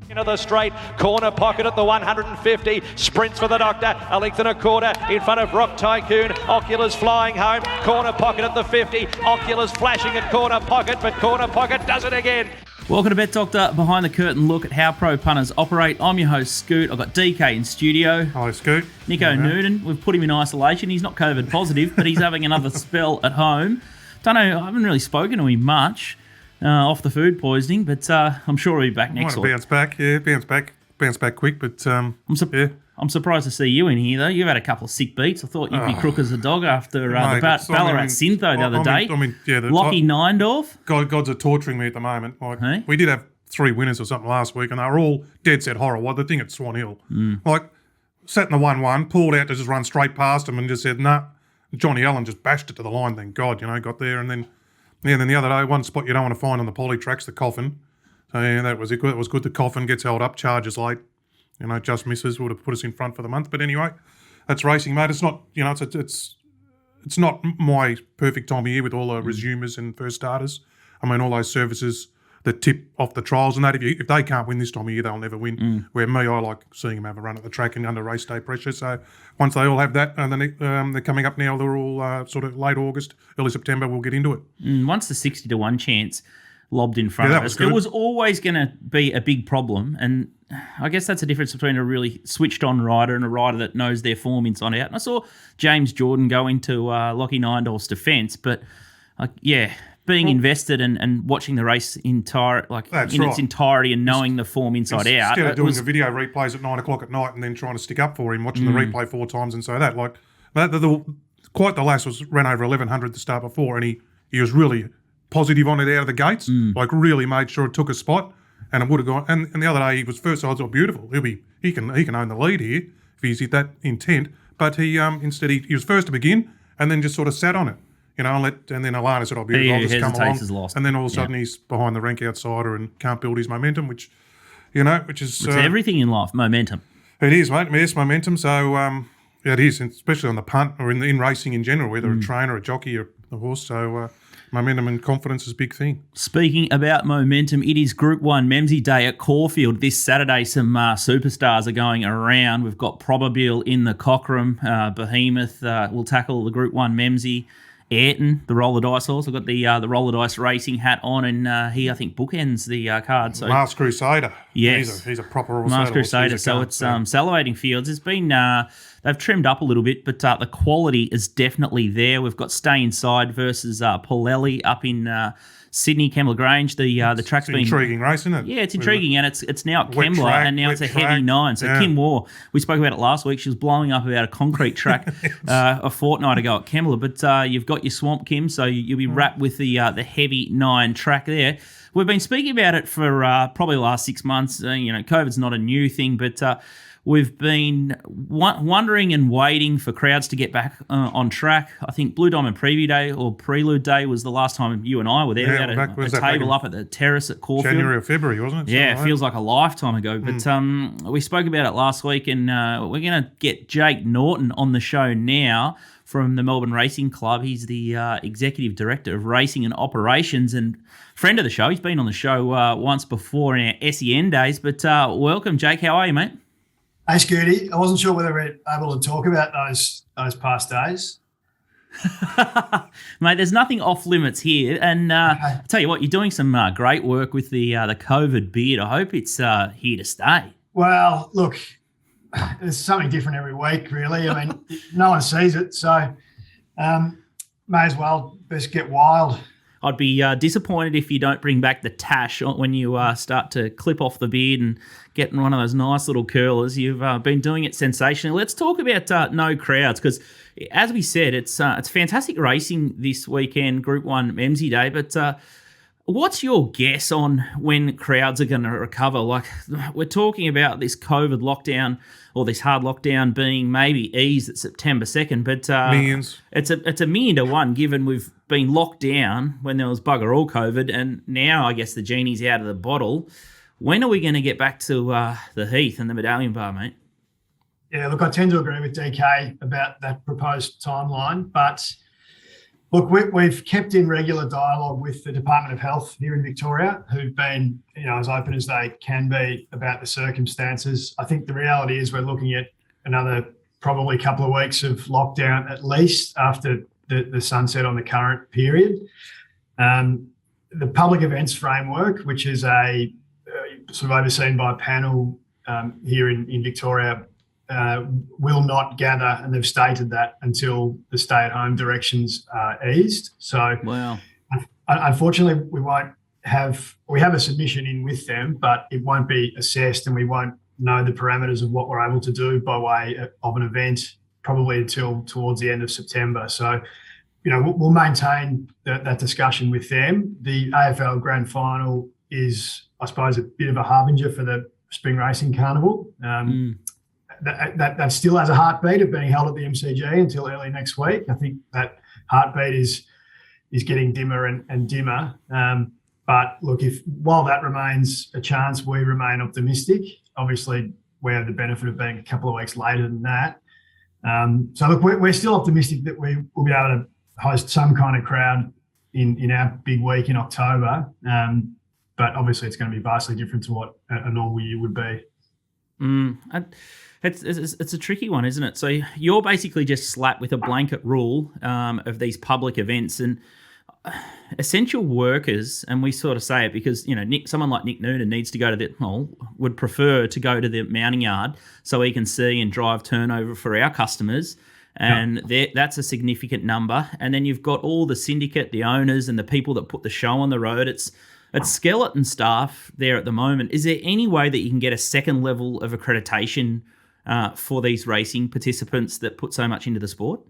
Into the straight, corner pocket at the 150, sprints for the Doctor, a length and a quarter in front of Rock Tycoon, Oculus flying home, corner pocket at the 50, Oculus flashing at corner pocket, but corner pocket does it again. Welcome to Bet Doctor, behind the curtain look at how pro punters operate. I'm your host, Scoot. I've got DK in studio. Hi, Scoot. Nico Noonan. We've put him in isolation. He's not COVID positive, but he's having another spell at home. Don't know, I haven't really spoken to him much off the food poisoning, but I'm sure he'll be back next week. Bounce back quick, but I'm surprised to see you in here, though. You've had a couple of sick beats. I thought you'd be crook as a dog after the Ballarat Syntho the other day. Lockie Neindorf. Gods are torturing me at the moment. Like, hey? We did have 3 winners or something last week, and they were all dead set horror. Well, the thing at Swan Hill. Like, sat in the 1-1, pulled out to just run straight past them and just said, nah. Johnny Allen just bashed it to the line, thank God, got there. And then the other day, one spot you don't want to find on the poly tracks, the Coffin. So, that was it. It was good. The Coffin gets held up, charges late. Just misses, would have put us in front for the month. But anyway, that's racing, mate. It's not, it's not my perfect time of year with all the resumers and first starters. I mean, all those services that tip off the trials and that. If they can't win this time of year, they'll never win. Where me, I like seeing them have a run at the track and under race day pressure. So once they all have that, and then they're coming up now, they're all sort of late August, early September, we'll get into it. Once the 60-1 chance lobbed in front of us, it was always going to be a big problem. And I guess that's the difference between a really switched-on rider and a rider that knows their form inside out. And I saw James Jordan go into Lockie Neindorf's defence, but being invested and watching the race its entirety and knowing the form inside out. Instead of doing the video replays at 9 o'clock at night and then trying to stick up for him, watching the replay 4 times and so that. Like, quite the lass ran over 1100 the start before, and he was really positive on it out of the gates, like really made sure it took a spot, and it would have gone. And the other day he was first. I thought beautiful. He can own the lead here if he's that intent. But he instead he was first to begin and then just sort of sat on it, and then Alana said, "Oh, beautiful, I'll just come along." And then all of a sudden he's behind the rank outsider and can't build his momentum, which is everything in life, momentum. It is, mate. Yes, momentum. So it is, especially on the punt or in racing in general, whether a trainer, a jockey, or a horse. So. Momentum and confidence is a big thing. Speaking about momentum, it is Group 1 Memsie Day at Caulfield. This Saturday, some superstars are going around. We've got Probabile in the Cochrane. Behemoth will tackle the Group 1 Memsie. Ayrton, the roller dice horse. I've got the roller dice racing hat on, and he, I think, bookends the card. So Masked Crusader. Yes. He's a proper Masked Crusader. So it's salivating fields. It's been, they've trimmed up a little bit, but the quality is definitely there. We've got Stay Inside versus Paulelli up in Sydney, Kembla Grange. The track's been intriguing race, isn't it? Yeah, it's intriguing, and it's now at Kembla, and now it's a heavy 9. So Kim Moore, we spoke about it last week. She was blowing up about a concrete track a fortnight ago at Kembla, but you've got your Swamp, Kim, so you'll be wrapped with the heavy 9 track there. We've been speaking about it for probably the last 6 months. COVID's not a new thing, but we've been wondering and waiting for crowds to get back on track. I think Blue Diamond Preview Day or Prelude Day was the last time you and I were there. We had a table up at the terrace at Caulfield. January or February, wasn't it? Yeah, it feels like a lifetime ago. But we spoke about it last week, and we're going to get Jake Norton on the show now from the Melbourne Racing Club. He's the Executive Director of Racing and Operations and friend of the show. He's been on the show once before in our SEN days. But welcome, Jake. How are you, mate? Hey, Scooty. I wasn't sure whether we're able to talk about those past days. Mate, there's nothing off limits here. And I tell you what, you're doing some great work with the COVID beard. I hope it's here to stay. Well, look, there's something different every week, really. I mean, no one sees it, so may as well best get wild. I'd be disappointed if you don't bring back the tash when you start to clip off the beard and get one of those nice little curlers. You've been doing it sensationally. Let's talk about no crowds, because as we said, it's fantastic racing this weekend, Group 1 Memsie Day, but what's your guess on when crowds are going to recover? Like, we're talking about this COVID lockdown or this hard lockdown being maybe eased at September 2nd, but millions. It's a million to one, given we've been locked down when there was bugger all COVID, and now I guess the genie's out of the bottle. When are we going to get back to the Heath and the Medallion Bar, mate? Yeah, look, I tend to agree with DK about that proposed timeline, but Look, we've kept in regular dialogue with the Department of Health here in Victoria, who've been, as open as they can be about the circumstances. I think the reality is we're looking at another probably couple of weeks of lockdown at least after the sunset on the current period. The public events framework, which is a sort of overseen by a panel here in Victoria, will not gather, and they've stated that, until the stay-at-home directions are eased. So, wow. Unfortunately, we have a submission in with them, but it won't be assessed, and we won't know the parameters of what we're able to do by way of an event probably until towards the end of September. So, we'll maintain that discussion with them. The AFL Grand Final is, I suppose, a bit of a harbinger for the Spring Racing Carnival. That still has a heartbeat of being held at the MCG until early next week. I think that heartbeat is getting dimmer and dimmer. But look, while that remains a chance, we remain optimistic. Obviously, we have the benefit of being a couple of weeks later than that. So look, we're still optimistic that we will be able to host some kind of crowd in our big week in October. But obviously, it's going to be vastly different to what a normal year would be. It's a tricky one, isn't it? So you're basically just slapped with a blanket rule of these public events, and essential workers, and we sort of say it because, someone like Nick Noonan needs to go to would prefer to go to the mounting yard so he can see and drive turnover for our customers. And that's a significant number. And then you've got all the syndicate, the owners, and the people that put the show on the road. It's skeleton staff there at the moment. Is there any way that you can get a second level of accreditation for these racing participants that put so much into the sport?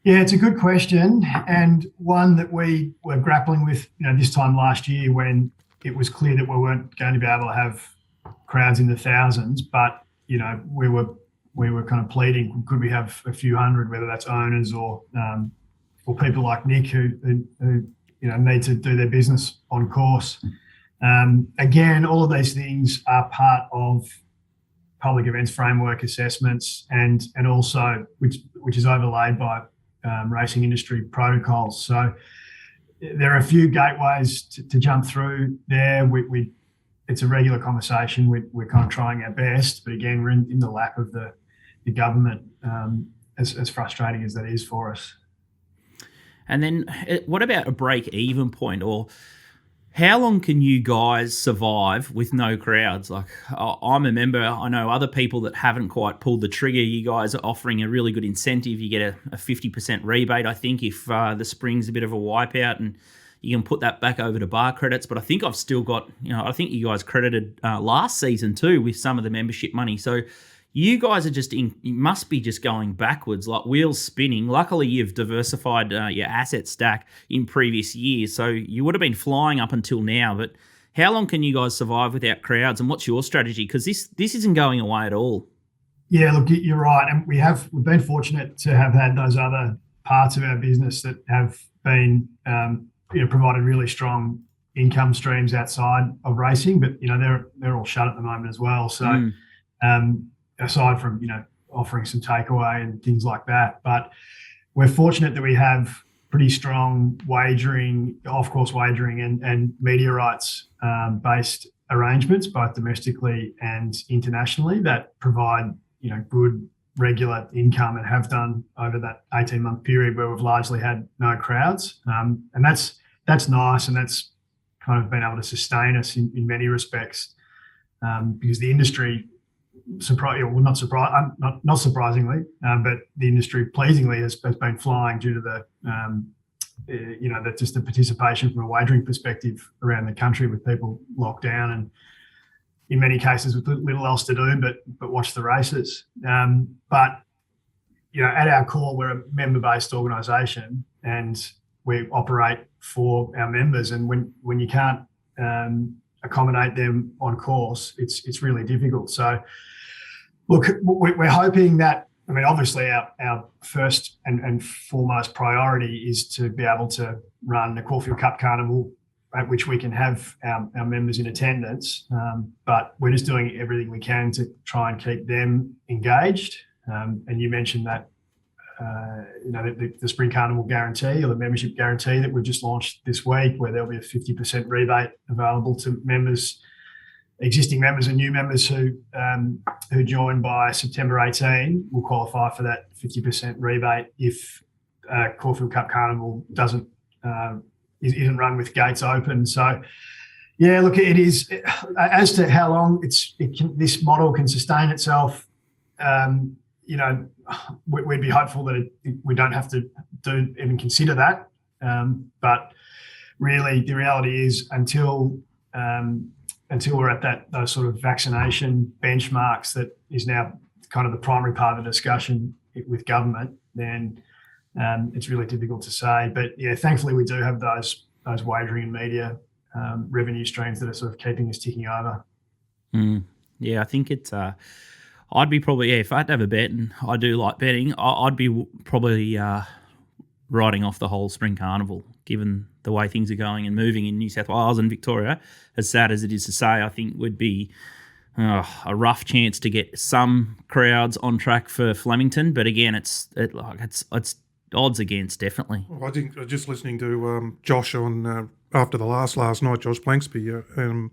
Yeah, it's a good question, and one that we were grappling with, this time last year when it was clear that we weren't going to be able to have crowds in the thousands. But we were kind of pleading, could we have a few hundred, whether that's owners or people like Nick who need to do their business on course. Again, all of these things are part of public events framework assessments, and also which is overlaid by racing industry protocols. So there are a few gateways to jump through there. It's a regular conversation. We're kind of trying our best, but again, we're in the lap of the government, as frustrating as that is for us. And then what about a break-even point, or how long can you guys survive with no crowds? Like, I'm a member. I know other people that haven't quite pulled the trigger. You guys are offering a really good incentive. You get a 50% rebate, I think, if the spring's a bit of a wipeout, and you can put that back over to bar credits. But I think I've still got, I think you guys credited last season too with some of the membership money. So you guys are you must be just going backwards, like wheels spinning. Luckily, you've diversified your asset stack in previous years, so you would have been flying up until now. But how long can you guys survive without crowds, and what's your strategy? Because this isn't going away at all. Yeah, look, you're right, and we've been fortunate to have had those other parts of our business that have been provided really strong income streams outside of racing, but they're all shut at the moment as well. So. Aside from offering some takeaway and things like that, but we're fortunate that we have pretty strong wagering, off-course wagering, and media rights based arrangements, both domestically and internationally, that provide good regular income, and have done over that 18-month period where we've largely had no crowds, and that's nice, and that's kind of been able to sustain us in many respects, because the industry. Not surprisingly, but the industry pleasingly has been flying due to the participation from a wagering perspective around the country, with people locked down and in many cases with little else to do but watch the races. But at our core, we're a member-based organisation, and we operate for our members. And when you can't accommodate them on course, it's really difficult. So. Look, we're hoping that, obviously our first and foremost priority is to be able to run the Caulfield Cup Carnival, at which we can have our members in attendance. But we're just doing everything we can to try and keep them engaged. And you mentioned that the Spring Carnival guarantee or the membership guarantee that we've just launched this week, where there'll be a 50% rebate available to members, existing members and new members who join by September 18 will qualify for that 50% rebate if Caulfield Cup Carnival isn't run with gates open. So, yeah, look, it is as to how long this model can sustain itself. We'd be hopeful that we don't have to even consider that. But really, the reality is until we're at those sort of vaccination benchmarks that is now kind of the primary part of the discussion with government, then it's really difficult to say. But yeah, thankfully we do have those wagering and media revenue streams that are sort of keeping us ticking over. Yeah, I think it's. I'd be probably, if I had to have a bet, and I do like betting, I'd be probably writing off the whole Spring Carnival, given the way things are going and moving in New South Wales and Victoria. As sad as it is to say, I think would be a rough chance to get some crowds on track for Flemington. But again, it's odds against, definitely. Well, I think just listening to Josh on after the last night, Josh Blanksby,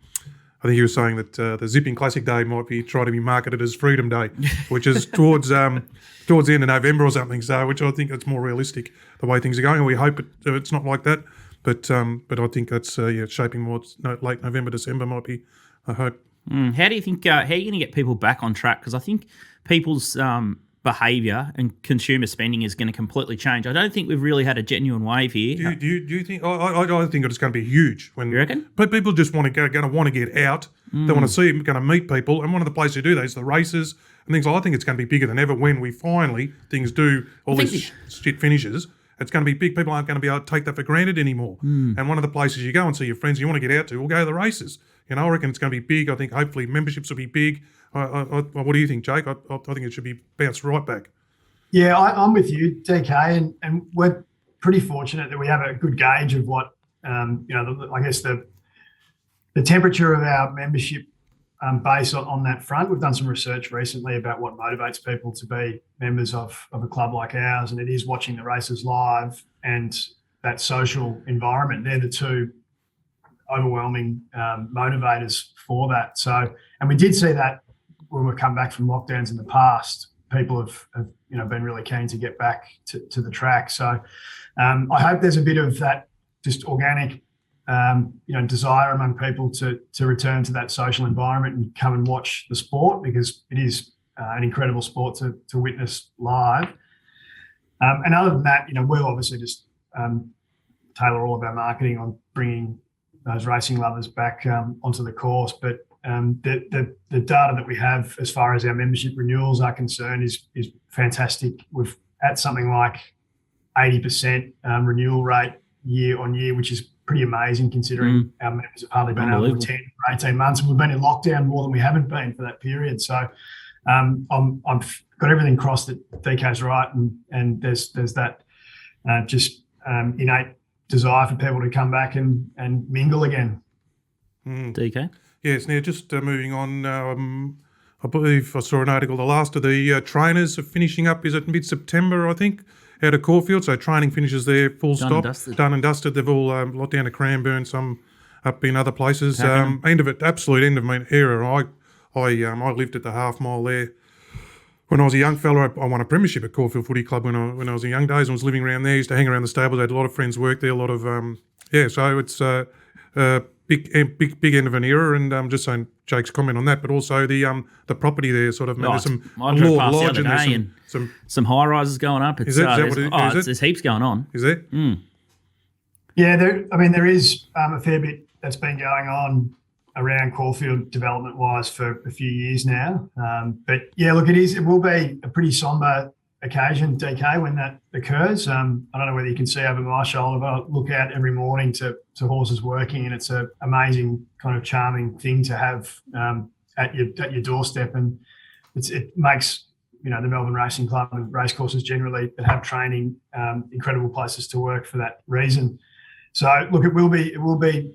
I think he was saying that the Zipping Classic Day might be trying to be marketed as Freedom Day, which is towards the end of November or something. So, which I think that's more realistic the way things are going. We hope it's not like that, but I think that's shaping more late November, December might be. I hope. How do you think? How are you going to get people back on track? Because I think people's behaviour and consumer spending is going to completely change. I don't think we've really had a genuine wave here. Do you think? I think it's going to be huge. You reckon? People just want to get out. They want to see, going to meet people, and one of the places to do that is the races and things. I think it's going to be bigger than ever when we finally things do all these shit finishes. It's going to be big. People aren't going to be able to take that for granted anymore. And one of the places you go and see your friends you want to get out to, will go to the races. I reckon it's going to be big. I think hopefully memberships will be big. What do you think, Jake? I think it should be bounced right back. Yeah, I'm with you, DK, and we're pretty fortunate that we have a good gauge of what, I guess the temperature of our membership base on that front. We've done some research recently about what motivates people to be members of a club like ours, and it is watching the races live and that social environment. They're the two overwhelming motivators for that. So, and we did see that when we come back from lockdowns in the past, people have been really keen to get back to the track. So I hope there's a bit of that just organic, desire among people to return to that social environment and come and watch the sport, because it is an incredible sport to witness live. And other than that, we'll obviously just tailor all of our marketing on bringing those racing lovers back onto the course. But the data that we have as far as our membership renewals are concerned is fantastic. We've at something like 80% renewal rate year on year, which is pretty amazing considering our members have hardly been able to attend for 18 months. And we've been in lockdown more than we haven't been for that period. So I've got everything crossed that DK's right, and there's that innate desire for people to come back and mingle again. DK? Yes, now just moving on, I believe I saw an article, the last of the trainers are finishing up, is it mid-September, I think, out of Caulfield, so training finishes there, full stop. Done and dusted. They've all, a lot down to Cranbourne, some up in other places. Absolute end of my era. I lived at the half mile there. When I was a young fella, I won a premiership at Caulfield Footy Club when I was in young days and was living around there. Used to hang around the stables. I had a lot of friends work there, a lot of, so it's big end of an era, and I'm just saying Jake's comment on that, but also the property there sort of, there's some Lord Lodge and there's some high rises going up. There's heaps going on. Is there? Yeah, there is a fair bit that's been going on around Caulfield development-wise for a few years now. But yeah, look, it will be a pretty sombre occasion, DK, when that occurs. I don't know whether you can see over my shoulder, but I look out every morning to horses working, and it's an amazing kind of charming thing to have at your doorstep, and it makes the Melbourne Racing Club and racecourses generally that have training incredible places to work for that reason. So look, it will be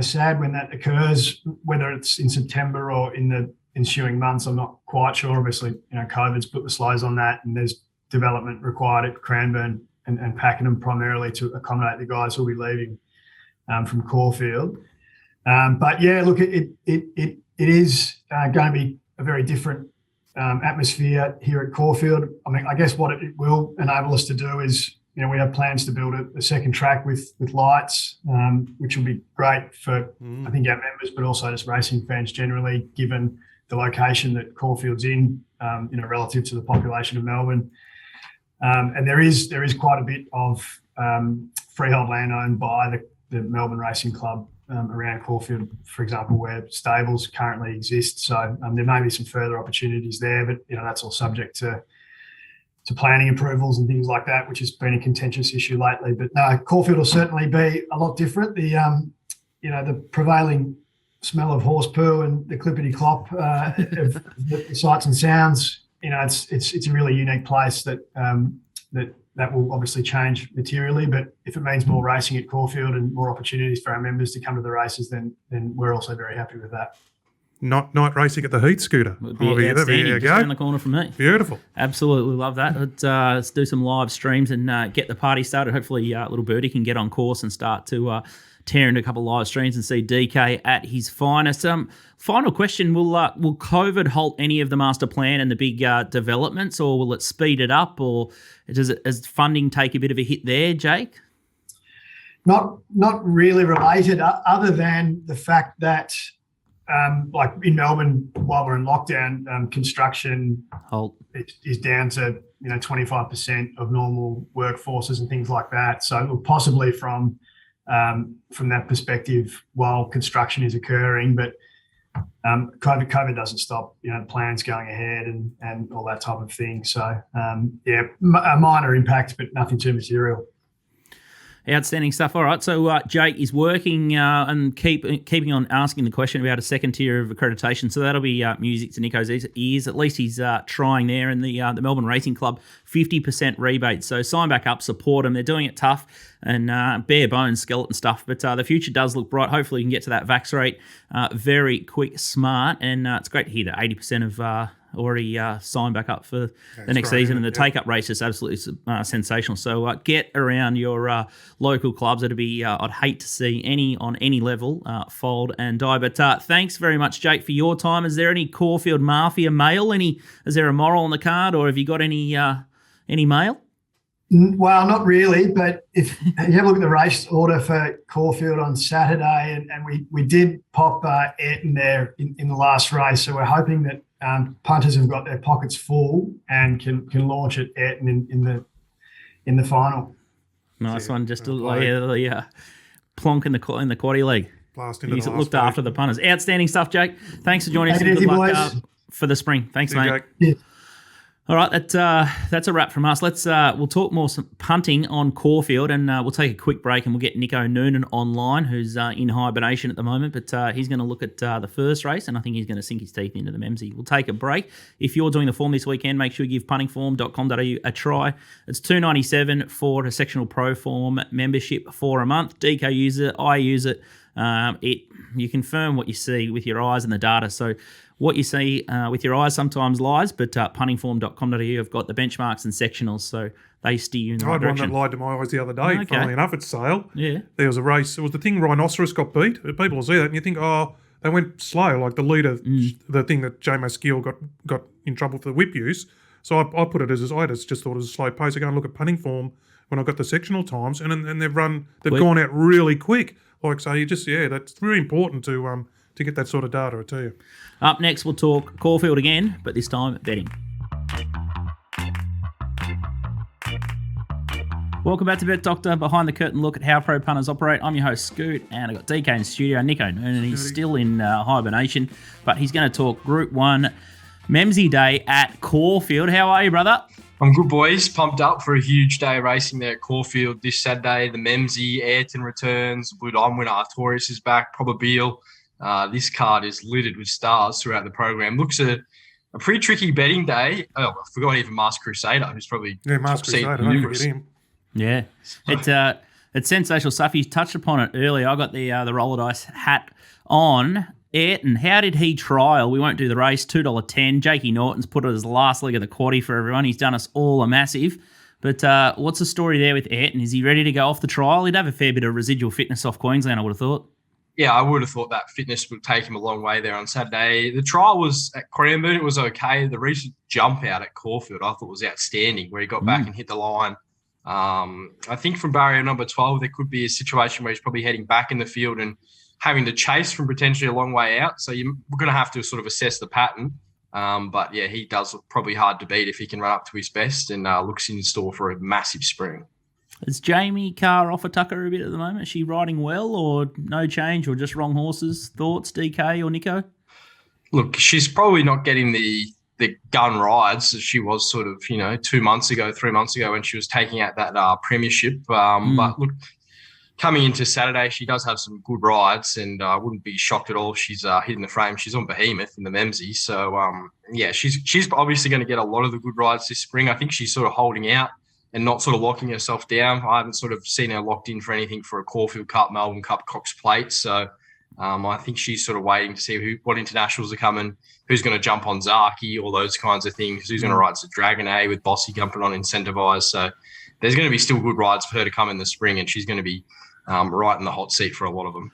sad when that occurs, whether it's in September or in the ensuing months. I'm not quite sure. Obviously, COVID's put the slows on that, and there's development required at Cranbourne and Pakenham primarily to accommodate the guys who'll be leaving from Caulfield. But yeah, look, it is going to be a very different atmosphere here at Caulfield. I mean, I guess what it will enable us to do is, we have plans to build a second track with lights, which will be great for, I think, our members, but also just racing fans generally, given the location that Caulfield's in, relative to the population of Melbourne. And there is quite a bit of freehold land owned by the Melbourne Racing Club around Caulfield, for example, where stables currently exist. So there may be some further opportunities there, but that's all subject to planning approvals and things like that, which has been a contentious issue lately. But no, Caulfield will certainly be a lot different. The prevailing smell of horse poo and the clippity clop of the sights and sounds. It's a really unique place that will obviously change materially. But if it means more racing at Caulfield and more opportunities for our members to come to the races, then we're also very happy with that. Night racing at the Heath scooter. Outstanding, just around the corner from me. Beautiful. Absolutely love that. Let's do some live streams and get the party started. Hopefully Little Birdie can get on course and start to tear into a couple of live streams and see DK at his finest. Final question, will COVID halt any of the master plan and the big developments, or will it speed it up, or does funding take a bit of a hit there, Jake? Not really related, other than the fact that like in Melbourne, while we're in lockdown, construction is down to 25% of normal workforces and things like that. So possibly from that perspective, while construction is occurring, but COVID doesn't stop plans going ahead and all that type of thing. So a minor impact, but nothing too material. Outstanding stuff. All right, so Jake is working and keeping on asking the question about a second tier of accreditation. So that'll be music to Nico's ears. At least he's trying there. And the Melbourne Racing Club, 50% rebate. So sign back up, support them. They're doing it tough and bare bones skeleton stuff. But the future does look bright. Hopefully, you can get to that vax rate very quick, smart. And it's great to hear that 80% of already signed back up for the next season, and the take-up race is absolutely sensational. So get around your local clubs. It'd be I'd hate to see any on any level fold and die. But thanks very much, Jake, for your time. Is there any Caulfield Mafia mail? Is there a moral on the card, or have you got any mail? Well, not really, but if you have a look at the race order for Caulfield on Saturday, and we did pop Ayrton there in the last race, so we're hoping that punters have got their pockets full and can launch at Ayrton in the final. Nice one, just the plonk in the quaddie leg. Blast into He's the looked last after the punters. Outstanding stuff, Jake. Thanks for joining us. Take it Good easy, luck boys. For the spring. Thanks, mate. Yeah. All right, that's a wrap from us. We'll talk more some punting on Caulfield, and we'll take a quick break, and we'll get Nico Noonan online, who's in hibernation at the moment, but he's going to look at the first race, and I think he's going to sink his teeth into the Memsie. We'll take a break. If you're doing the form this weekend, make sure you give puntingform.com.au a try. It's $2.97 for a sectional pro form membership for a month. DK uses it, I use it. You confirm what you see with your eyes and the data. So what you see with your eyes sometimes lies, but puntingform.com.au have got the benchmarks and sectionals, so they steer you in the right direction. I had one that lied to my eyes the other day, funnily enough, at Sale. Yeah. There was a race. It was the thing Rhinoceros got beat. People will see that and you think, they went slow, like the leader, the thing that J. Maskeel got in trouble for the whip use. So I put it as I just thought it was a slow pace. I go and look at punting form when I got the sectional times, and they've gone out really quick. Like, so that's very important to get that sort of data, I tell you. Up next, we'll talk Caulfield again, but this time betting. Welcome back to Bet Doctor, behind the curtain look at how pro punters operate. I'm your host, Scoot, and I've got DK in studio, Nico Noonan. He's still in hibernation, but he's going to talk Group 1 Memsie Day at Caulfield. How are you, brother? I'm good, boys. Pumped up for a huge day of racing there at Caulfield this Saturday. The Memsie, Ayrton returns, Blue Diamond winner Artorias is back, Probabile. This card is littered with stars throughout the program. Looks a pretty tricky betting day. Oh, I forgot even Masked Crusader, who's probably Masked Crusader. Don't forget him. Yeah, it's sensational stuff. You touched upon it earlier. I got the roller dice hat on. Ayrton, how did he trial? We won't do the race, $2.10. Jakey Norton's put it as the last leg of the quaddie for everyone. He's done us all a massive. But what's the story there with Ayrton? Is he ready to go off the trial? He'd have a fair bit of residual fitness off Queensland, I would have thought. Yeah, I would have thought that fitness would take him a long way there on Saturday. The trial was at Cranbourne. It was okay. The recent jump out at Caulfield I thought was outstanding, where he got back and hit the line. I think from barrier number 12, there could be a situation where he's probably heading back in the field and having to chase from potentially a long way out. So you're going to have to sort of assess the pattern. But, yeah, he does look probably hard to beat if he can run up to his best and looks in store for a massive spring. Is Jamie Carr off a tucker a bit at the moment? Is she riding well or no change or just wrong horses? Thoughts, DK or Nico? Look, she's probably not getting the gun rides as she was sort of, 3 months ago when she was taking out that premiership. But look, coming into Saturday, she does have some good rides, and I wouldn't be shocked at all if she's hitting the frame. She's on Behemoth in the Memsie. So, she's obviously going to get a lot of the good rides this spring. I think she's sort of holding out and not sort of locking herself down. I haven't sort of seen her locked in for anything for a Caulfield Cup, Melbourne Cup, Cox Plate. So I think she's sort of waiting to see what internationals are coming, who's going to jump on Zaki, all those kinds of things, who's going to ride to Dragon A with Bossy jumping on Incentivised. So there's going to be still good rides for her to come in the spring, and she's going to be right in the hot seat for a lot of them.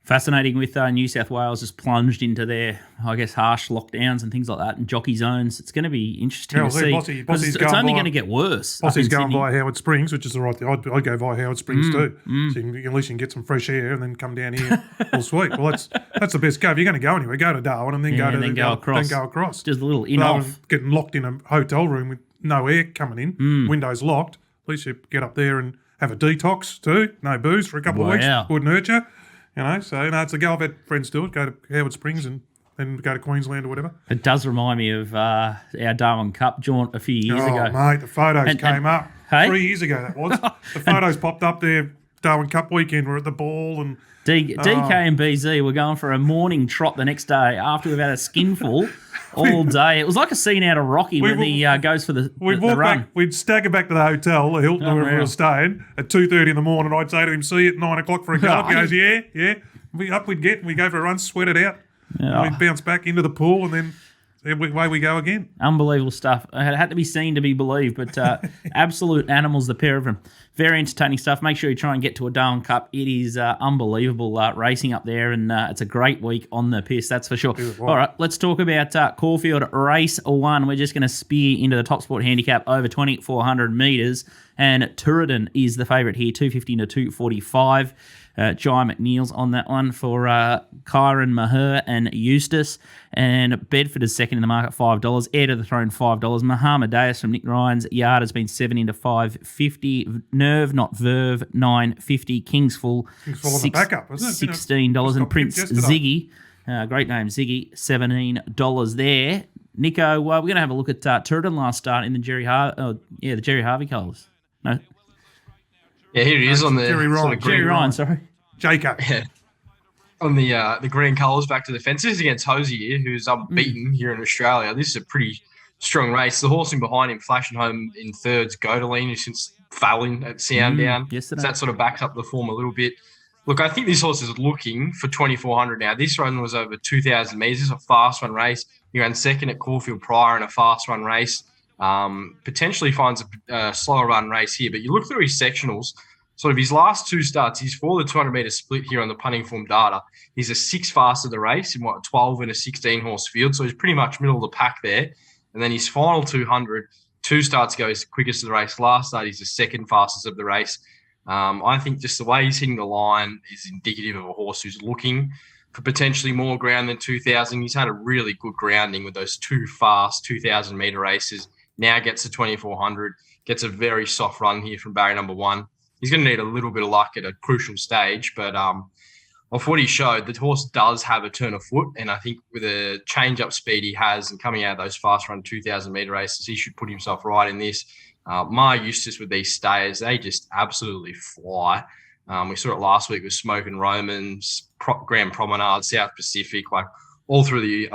Fascinating with New South Wales just plunged into their, I guess, harsh lockdowns and things like that and jockey zones. It's going to be interesting to see. Bossy's it's only going to get worse. Bossy's going via Howard Springs, which is the right thing. I'd go via Howard Springs too. So at least you can get some fresh air and then come down here all sweet. Well, that's the best go. If you're going to go anywhere, go to Darwin and then go across. Just a little in-off. Getting locked in a hotel room with no air coming in, windows locked. At least you get up there and have a detox too. No booze for a couple of weeks would nurture. So it's a go. I've had friends do it. Go to Howard Springs and then go to Queensland or whatever. It does remind me of our Darwin Cup jaunt a few years ago. Oh, mate, the photos came up 3 years ago. That was the photos popped up there. Darwin Cup weekend. We're at the ball and DK and BZ were going for a morning trot the next day after we've had a skinful all day. It was like a scene out of Rocky when he goes for the run. We'd stagger back to the hotel, the Hilton, where we were staying, at 2:30 in the morning. I'd say to him, see you at 9 o'clock for a go. He goes, yeah. We go for a run, sweat it out. Yeah. We'd bounce back into the pool and then away we go again. Unbelievable stuff. It had to be seen to be believed, but absolute animals, the pair of them. Very entertaining stuff. Make sure you try and get to a Darwin Cup. It is unbelievable racing up there, and it's a great week on the piss, that's for sure. All right, let's talk about Caulfield Race 1. We're just going to spear into the TopSport handicap over 2,400 metres, and Turridan is the favourite here, 250 to 245. Jai McNeil's on that one for Kyron Maher and Eustace. And Bedford is second in the market, $5. Heir to the Throne, $5. Mohammedaeus from Nick Ryan's yard has been 7 into 5.50. Nerve, not Verve, $9.50. Kingsful on the backup, isn't it? $16. And Prince Ziggy, great name, Ziggy, $17 there. Nico, we're going to have a look at Turridan last start in the Jerry Harvey colours. No. Yeah, here he is on the Jerry Ryan, sorry. Jacob. Yeah. On the green colours back to the fence. This is against Hosier, who's unbeaten here in Australia. This is a pretty strong race. The horse in behind him, flashing home in thirds, Godeline, who's since failing at Sandown. Yesterday. So that sort of backs up the form a little bit. Look, I think this horse is looking for 2,400 now. This run was over 2,000 metres. This is a fast run race. He ran second at Caulfield prior in a fast run race. Potentially finds a slower run race here, but you look through his sectionals, sort of his last two starts, he's for the 200-metre split here on the punting form data. He's a 6 fast of the race in 12 and a 16-horse field, so he's pretty much middle of the pack there. And then his final 200, 2 starts ago, he's the quickest of the race. Last start, he's the second fastest of the race. I think just the way he's hitting the line is indicative of a horse who's looking for potentially more ground than 2,000. He's had a really good grounding with those 2 fast 2,000-metre races. Now gets to 2,400, gets a very soft run here from barrier number 1. He's going to need a little bit of luck at a crucial stage, but off what he showed, the horse does have a turn of foot, and I think with the change-up speed he has and coming out of those fast-run 2,000-metre races, he should put himself right in this. Eustace with these stayers, they just absolutely fly. We saw it last week with Smoke and Romans, Grand Promenade, South Pacific, all through the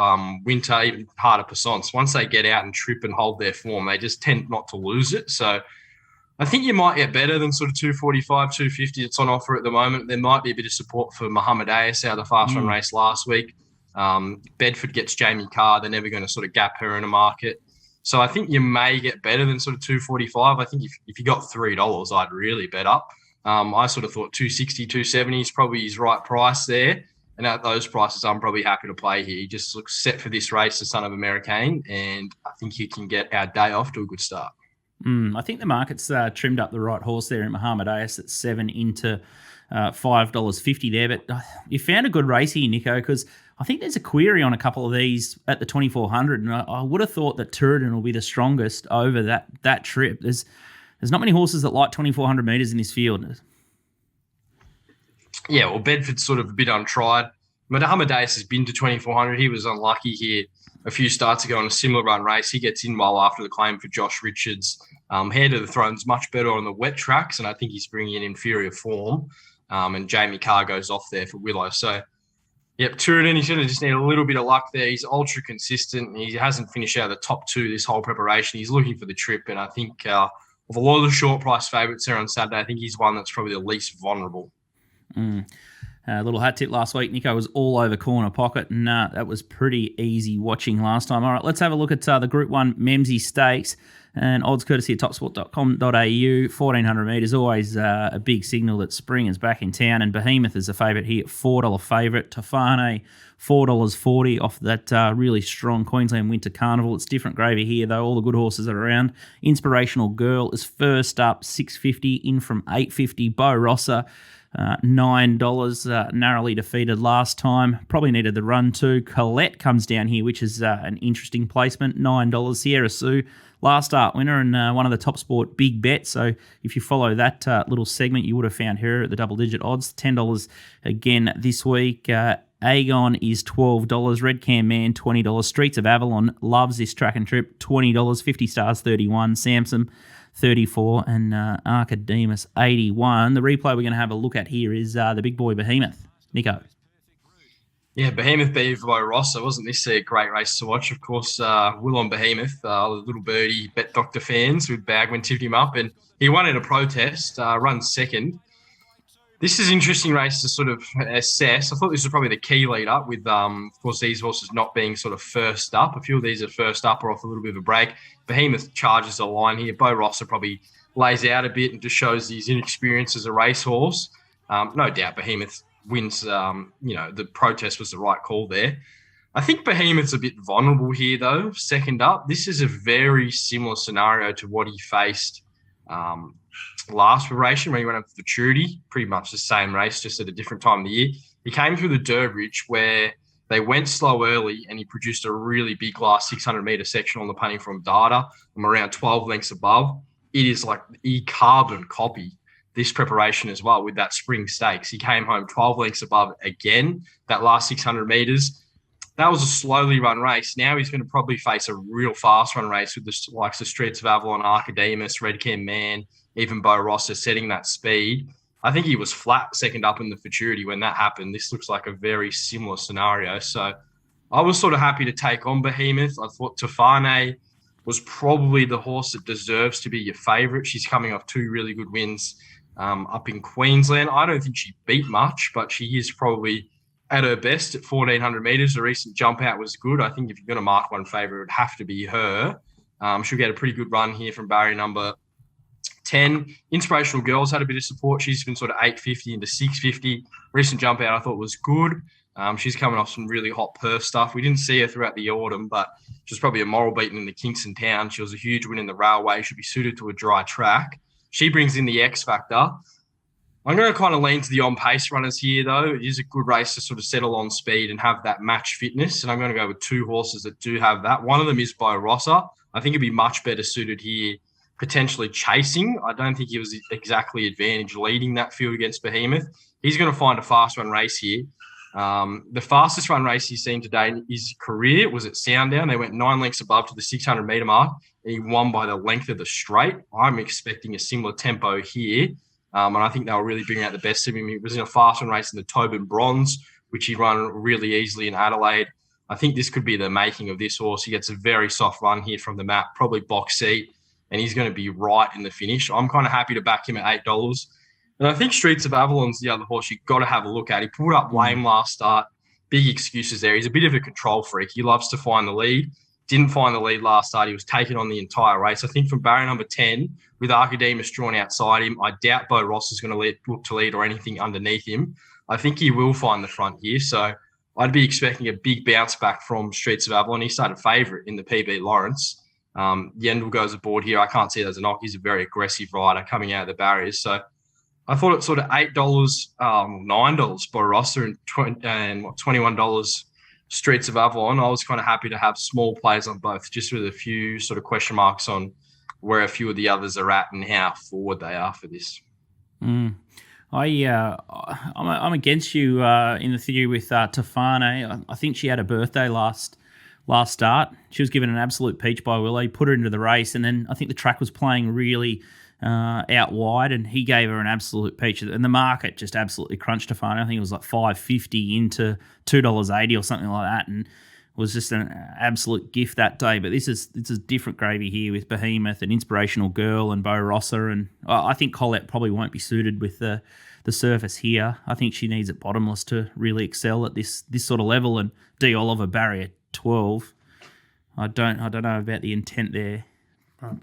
winter, even harder Passants. Once they get out and trip and hold their form, they just tend not to lose it. So I think you might get better than sort of 245, 250 that's on offer at the moment. There might be a bit of support for Mohammedaeus out of the fast run race last week. Bedford gets Jamie Carr. They're never going to sort of gap her in a market. So I think you may get better than sort of 245. I think if you got $3, I'd really bet up. I sort of thought 260, 270 is probably his right price there. And at those prices, I'm probably happy to play here. He just looks set for this race, the son of Americane, and I think he can get our day off to a good start. I think the market's trimmed up the right horse there in Mohammedaeus at 7 into $5.50 there. But you found a good race here, Nico, because I think there's a query on a couple of these at the 2400, and I would have thought that Turritin will be the strongest over that trip. There's not many horses that like 2400 metres in this field. Yeah, well, Bedford's sort of a bit untried. Mohammedaeus has been to 2400. He was unlucky here a few starts ago on a similar run race. He gets in well after the claim for Josh Richards. Heir to the Throne's much better on the wet tracks, and I think he's bringing in inferior form. And Jamie Carr goes off there for Willow. So, yep, Turritin, he's going to just need a little bit of luck there. He's ultra consistent. He hasn't finished out of the top 2 this whole preparation. He's looking for the trip, and I think of a lot of the short price favourites there on Saturday, I think he's one that's probably the least vulnerable. A little hat tip last week. Nico was all over Corner Pocket, and that was pretty easy watching last time. All right, let's have a look at the Group 1 Memsie Stakes, and odds courtesy of topsport.com.au. 1400 metres, always a big signal that spring is back in town, and Behemoth is a favourite here, $4 favourite. Tofane, $4.40 off that really strong Queensland Winter Carnival. It's different gravy here, though. All the good horses are around. Inspirational Girl is first up, $6.50, in from $8.50. Bo Rossa, $9, narrowly defeated last time. Probably needed the run too. Colette comes down here, which is an interesting placement, $9. Sierra Sue, last start winner and one of the TopSport big bets. So if you follow that little segment, you would have found her at the double-digit odds. $10 again this week. Agon is $12. Red Cam Man, $20. Streets of Avalon loves this track and trip, $20. 50 stars, $31. Samson, $34, and Archidemus, $81. The replay we're going to have a look at here is the big boy Behemoth. Nico. Yeah, Behemoth beat Bo Rossa. Wasn't this a great race to watch? Of course, Will on Behemoth, the Little Birdie Bet Doctor fans with Bagman tipped him up, and he won in a protest, runs second. This is an interesting race to sort of assess. I thought this was probably the key lead up with, of course, these horses not being sort of first up. A few of these are first up or off a little bit of a break. Behemoth charges the line here. Bo Rossa probably lays out a bit and just shows his inexperience as a racehorse. No doubt Behemoth wins. The protest was the right call there. I think Behemoth's a bit vulnerable here, though. Second up, this is a very similar scenario to what he faced last preparation when he went up for Futurity. Pretty much the same race, just at a different time of the year. He came through the Durbridge where they went slow early and he produced a really big last 600-metre section on the punting from data. I'm around 12 lengths above. It is like he carbon copy this preparation as well with that spring stakes. He came home 12 lengths above again, that last 600 metres. That was a slowly run race. Now he's going to probably face a real fast run race with the likes of Streets of Avalon, Archidemus, Red Cam Man, even Bo Rossa setting that speed. I think he was flat second up in the Futurity when that happened. This looks like a very similar scenario. So I was sort of happy to take on Behemoth. I thought Tofane was probably the horse that deserves to be your favourite. She's coming off 2 really good wins up in Queensland. I don't think she beat much, but she is probably at her best at 1,400 metres. The recent jump out was good. I think if you're going to mark one favourite, it would have to be her. She'll get a pretty good run here from barrier number 10. Inspirational Girls had a bit of support. She's been sort of 850 into 650. Recent jump out I thought was good. She's coming off some really hot Perth stuff. We didn't see her throughout the autumn, but she was probably a moral beating in the Kingston Town. She was a huge win in the Railway. Should be suited to a dry track. She brings in the X factor. I'm going to kind of lean to the on-pace runners here, though. It is a good race to sort of settle on speed and have that match fitness, and I'm going to go with 2 horses that do have that. One of them is Bo Rossa. I think it'd be much better suited here, potentially chasing. I don't think he was exactly advantage leading that field against Behemoth. He's going to find a fast run race here. The fastest run race he's seen today in his career was at Sandown. They went 9 lengths above to the 600-metre mark, and he won by the length of the straight. I'm expecting a similar tempo here. And I think they'll really bring out the best of him. He was in a fast run race in the Tobin Bronze, which he ran really easily in Adelaide. I think this could be the making of this horse. He gets a very soft run here from the map, probably box seat, and he's going to be right in the finish. I'm kind of happy to back him at $8. And I think Streets of Avalon's the other horse you've got to have a look at. He pulled up lame last start. big excuses there. He's a bit of a control freak. He loves to find the lead. Didn't find the lead last start. He was taken on the entire race. I think from barrier number 10, with Archidemus drawn outside him, I doubt Bo Ross is going to look to lead or anything underneath him. I think he will find the front here. So I'd be expecting a big bounce back from Streets of Avalon. He started favourite in the PB Lawrence. Yendall goes aboard here. I can't see it as a knock. He's a very aggressive rider coming out of the barriers. So I thought it's sort of $8, $9 Bo Rossa and $21 Streets of Avalon. I was kind of happy to have small plays on both, just with a few sort of question marks on where a few of the others are at and how forward they are for this. I'm against you in the theory with Tofane. I think she had a birthday last start. She was given an absolute peach by Willie, put her into the race, and then I think the track was playing really out wide, and he gave her an absolute peach. And the market just absolutely crunched Tofane. I think it was like $5.50 into $2.80 or something like that, and it was just an absolute gift that day. But this is different gravy here with Behemoth and Inspirational Girl and Bo Rossa, and I think Colette probably won't be suited with the surface here. I think she needs it bottomless to really excel at this sort of level. And D. Oliver barrier 12. I don't know about the intent there.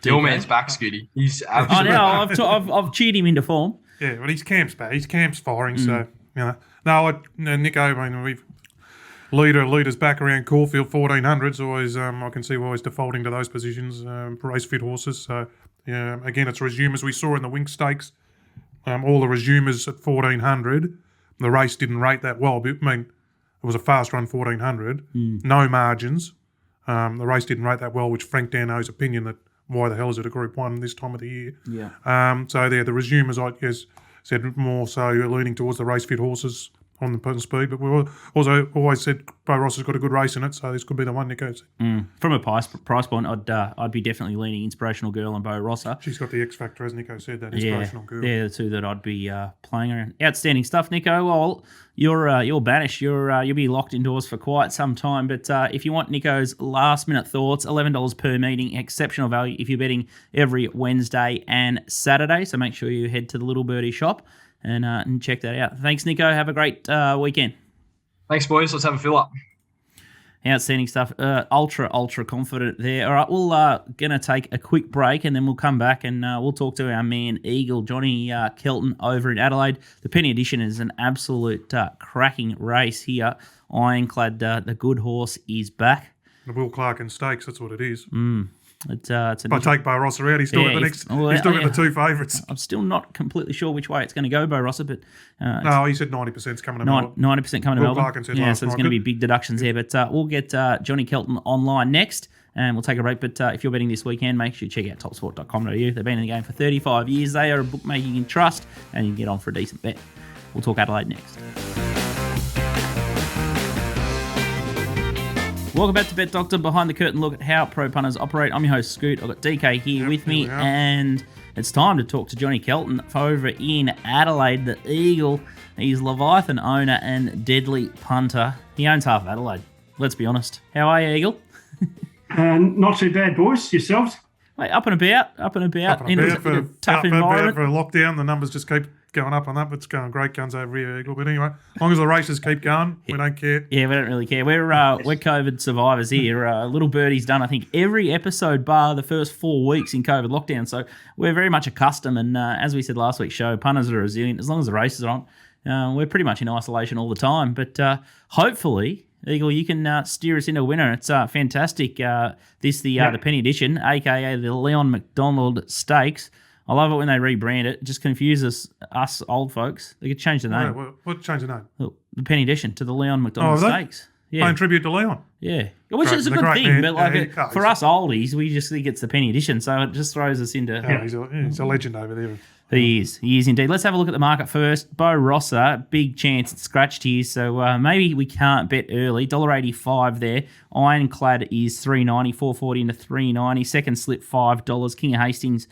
Your man's back, Scooty. He's I know. I've cheered him into form. Yeah, but his camp's back. His camp's firing. So no, Nico. I mean, leaders back around Caulfield 1400s. Always, I can see we're always defaulting to those positions. Race fit horses. So yeah, again, it's resumers we saw in the Wink Stakes. All the resumers at 1400. The race didn't rate that well. I mean, it was a fast run 1400. No margins. The race didn't rate that well, which Frank Dano's opinion that why the hell is it a Group 1 this time of the year? Yeah. So there, the resumers, I guess, said more so leaning towards the race fit horses on the speed, but we also always said Bo Ross has got a good race in it, so this could be the one, Nico. From a price point, I'd be definitely leaning Inspirational Girl and Bo Rossa. She's got the X factor, as Nico said, that Inspirational Girl. They're the two that I'd be playing around. Outstanding stuff, Nico. Well, you're banished. You'll be locked indoors for quite some time. But if you want Nico's last minute thoughts, $11 per meeting, exceptional value if you're betting every Wednesday and Saturday. So make sure you head to the Little Birdie shop and check that out. Thanks, Nico. Have a great weekend. Thanks, boys. Let's have a fill up. Outstanding stuff. Ultra confident there. All right, we'll going to take a quick break and then we'll come back and we'll talk to our man Eagle, Johnny Kelton over in Adelaide. The Penny Edition is an absolute cracking race here. Ironclad, the good horse, is back. The Will Clarkin Stakes, that's what it is. It's if I take Bo Rossa out, he's still got the two favourites. I'm still not completely sure which way it's going to go, Bo Rossa, but no, he said 90% coming to Melbourne. 90% coming to Will Melbourne. Clarkin said yeah, last so there's night. going to be big deductions there, but we'll get Johnny Kelton online next, and we'll take a break. But if you're betting this weekend, make sure you check out topsport.com.au. They've been in the game for 35 years. They are a bookmaker you can trust, and you can get on for a decent bet. We'll talk Adelaide next. Welcome back to Bet Doctor, behind the curtain look at how pro punters operate. I'm your host, Scoot. I've got DK here with me, and it's time to talk to Johnny Kelton over in Adelaide, the Eagle. He's Leviathan owner and deadly punter. He owns half of Adelaide. Let's be honest. How are you, Eagle? Not too bad, boys. Yourselves? Mate, up and about in a tough environment. For a lockdown, the numbers just keep going up and up. It's going great guns over here, Eagle. But anyway, as long as the races keep going, we don't care. Yeah, we don't really care. We're COVID survivors here. Little Birdie's done, I think, every episode bar the first 4 weeks in COVID lockdown. So we're very much accustomed. And as we said last week's show, punters are resilient. As long as the races are on, we're pretty much in isolation all the time. But hopefully, Eagle, you can steer us into a winner. It's fantastic. The Penny Edition, a.k.a. the Leon Macdonald Stakes. I love it when they rebrand it. It just confuses us old folks. They could change the name. What change the name? The Penny Edition to the Leon Macdonald Stakes. Yeah. Paying tribute to Leon. Yeah. Which is a good thing, man. But for us oldies, we just think it's the Penny Edition, so it just throws us into... He's a legend over there. He is indeed. Let's have a look at the market first. Bo Rossa, big chance it's scratched here, so maybe we can't bet early. $1.85 there. Ironclad is $3.90, $4.40 into $3.90. Second slip $5. King of Hastings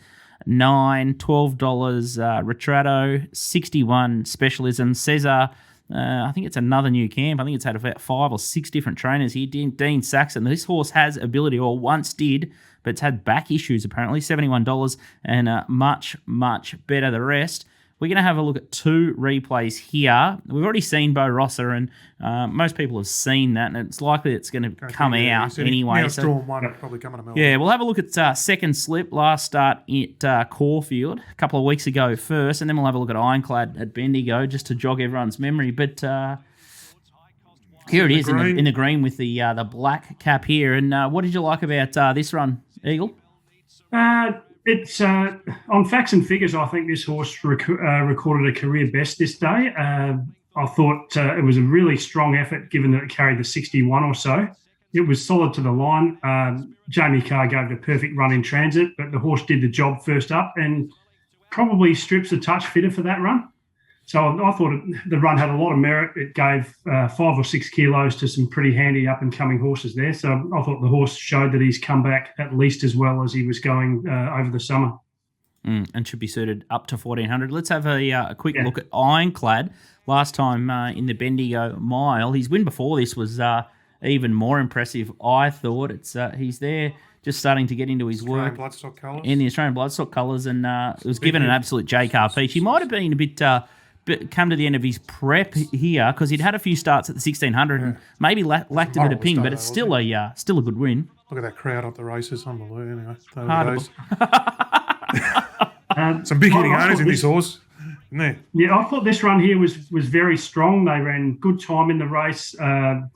$9, $12 Retrato, 61 Specialism. Cesar, I think it's another new camp. I think it's had about 5 or 6 different trainers here. Dean Saxon. This horse has ability, or once did, but it's had back issues apparently. $71 and much, much better the rest. We're going to have a look at 2 replays here. We've already seen Bo Rosser, and most people have seen that, and it's likely it's going to come out anyway. Now it's drawn one, probably coming to Melbourne. Yeah, we'll have a look at second slip, last start at Caulfield a couple of weeks ago first, and then we'll have a look at Ironclad at Bendigo just to jog everyone's memory. But here it is in the green with the black cap here. And what did you like about this run, Eagle? It's on facts and figures. I think this horse recorded a career best this day. I thought it was a really strong effort, given that it carried the 61 or so. It was solid to the line. Jamie Carr gave it a perfect run in transit, but the horse did the job first up and probably strips a touch fitter for that run. So I thought the run had a lot of merit. It gave 5 or 6 kilos to some pretty handy up-and-coming horses there. So I thought the horse showed that he's come back at least as well as he was going over the summer. And should be suited up to 1,400. Let's have a quick look at Ironclad. Last time in the Bendigo Mile, his win before this was even more impressive, I thought. He's there just starting to get into his work in the Australian Bloodstock colours, and it was given an absolute J-Car peach. He might have been a bit... come to the end of his prep here because he'd had a few starts at the 1,600 and maybe lacked a bit of ping, but it's still a good win. Look at that crowd up the races, unbelievable. Hard some big hitting owners in this horse, isn't there? Yeah, I thought this run here was very strong. They ran good time in the race. The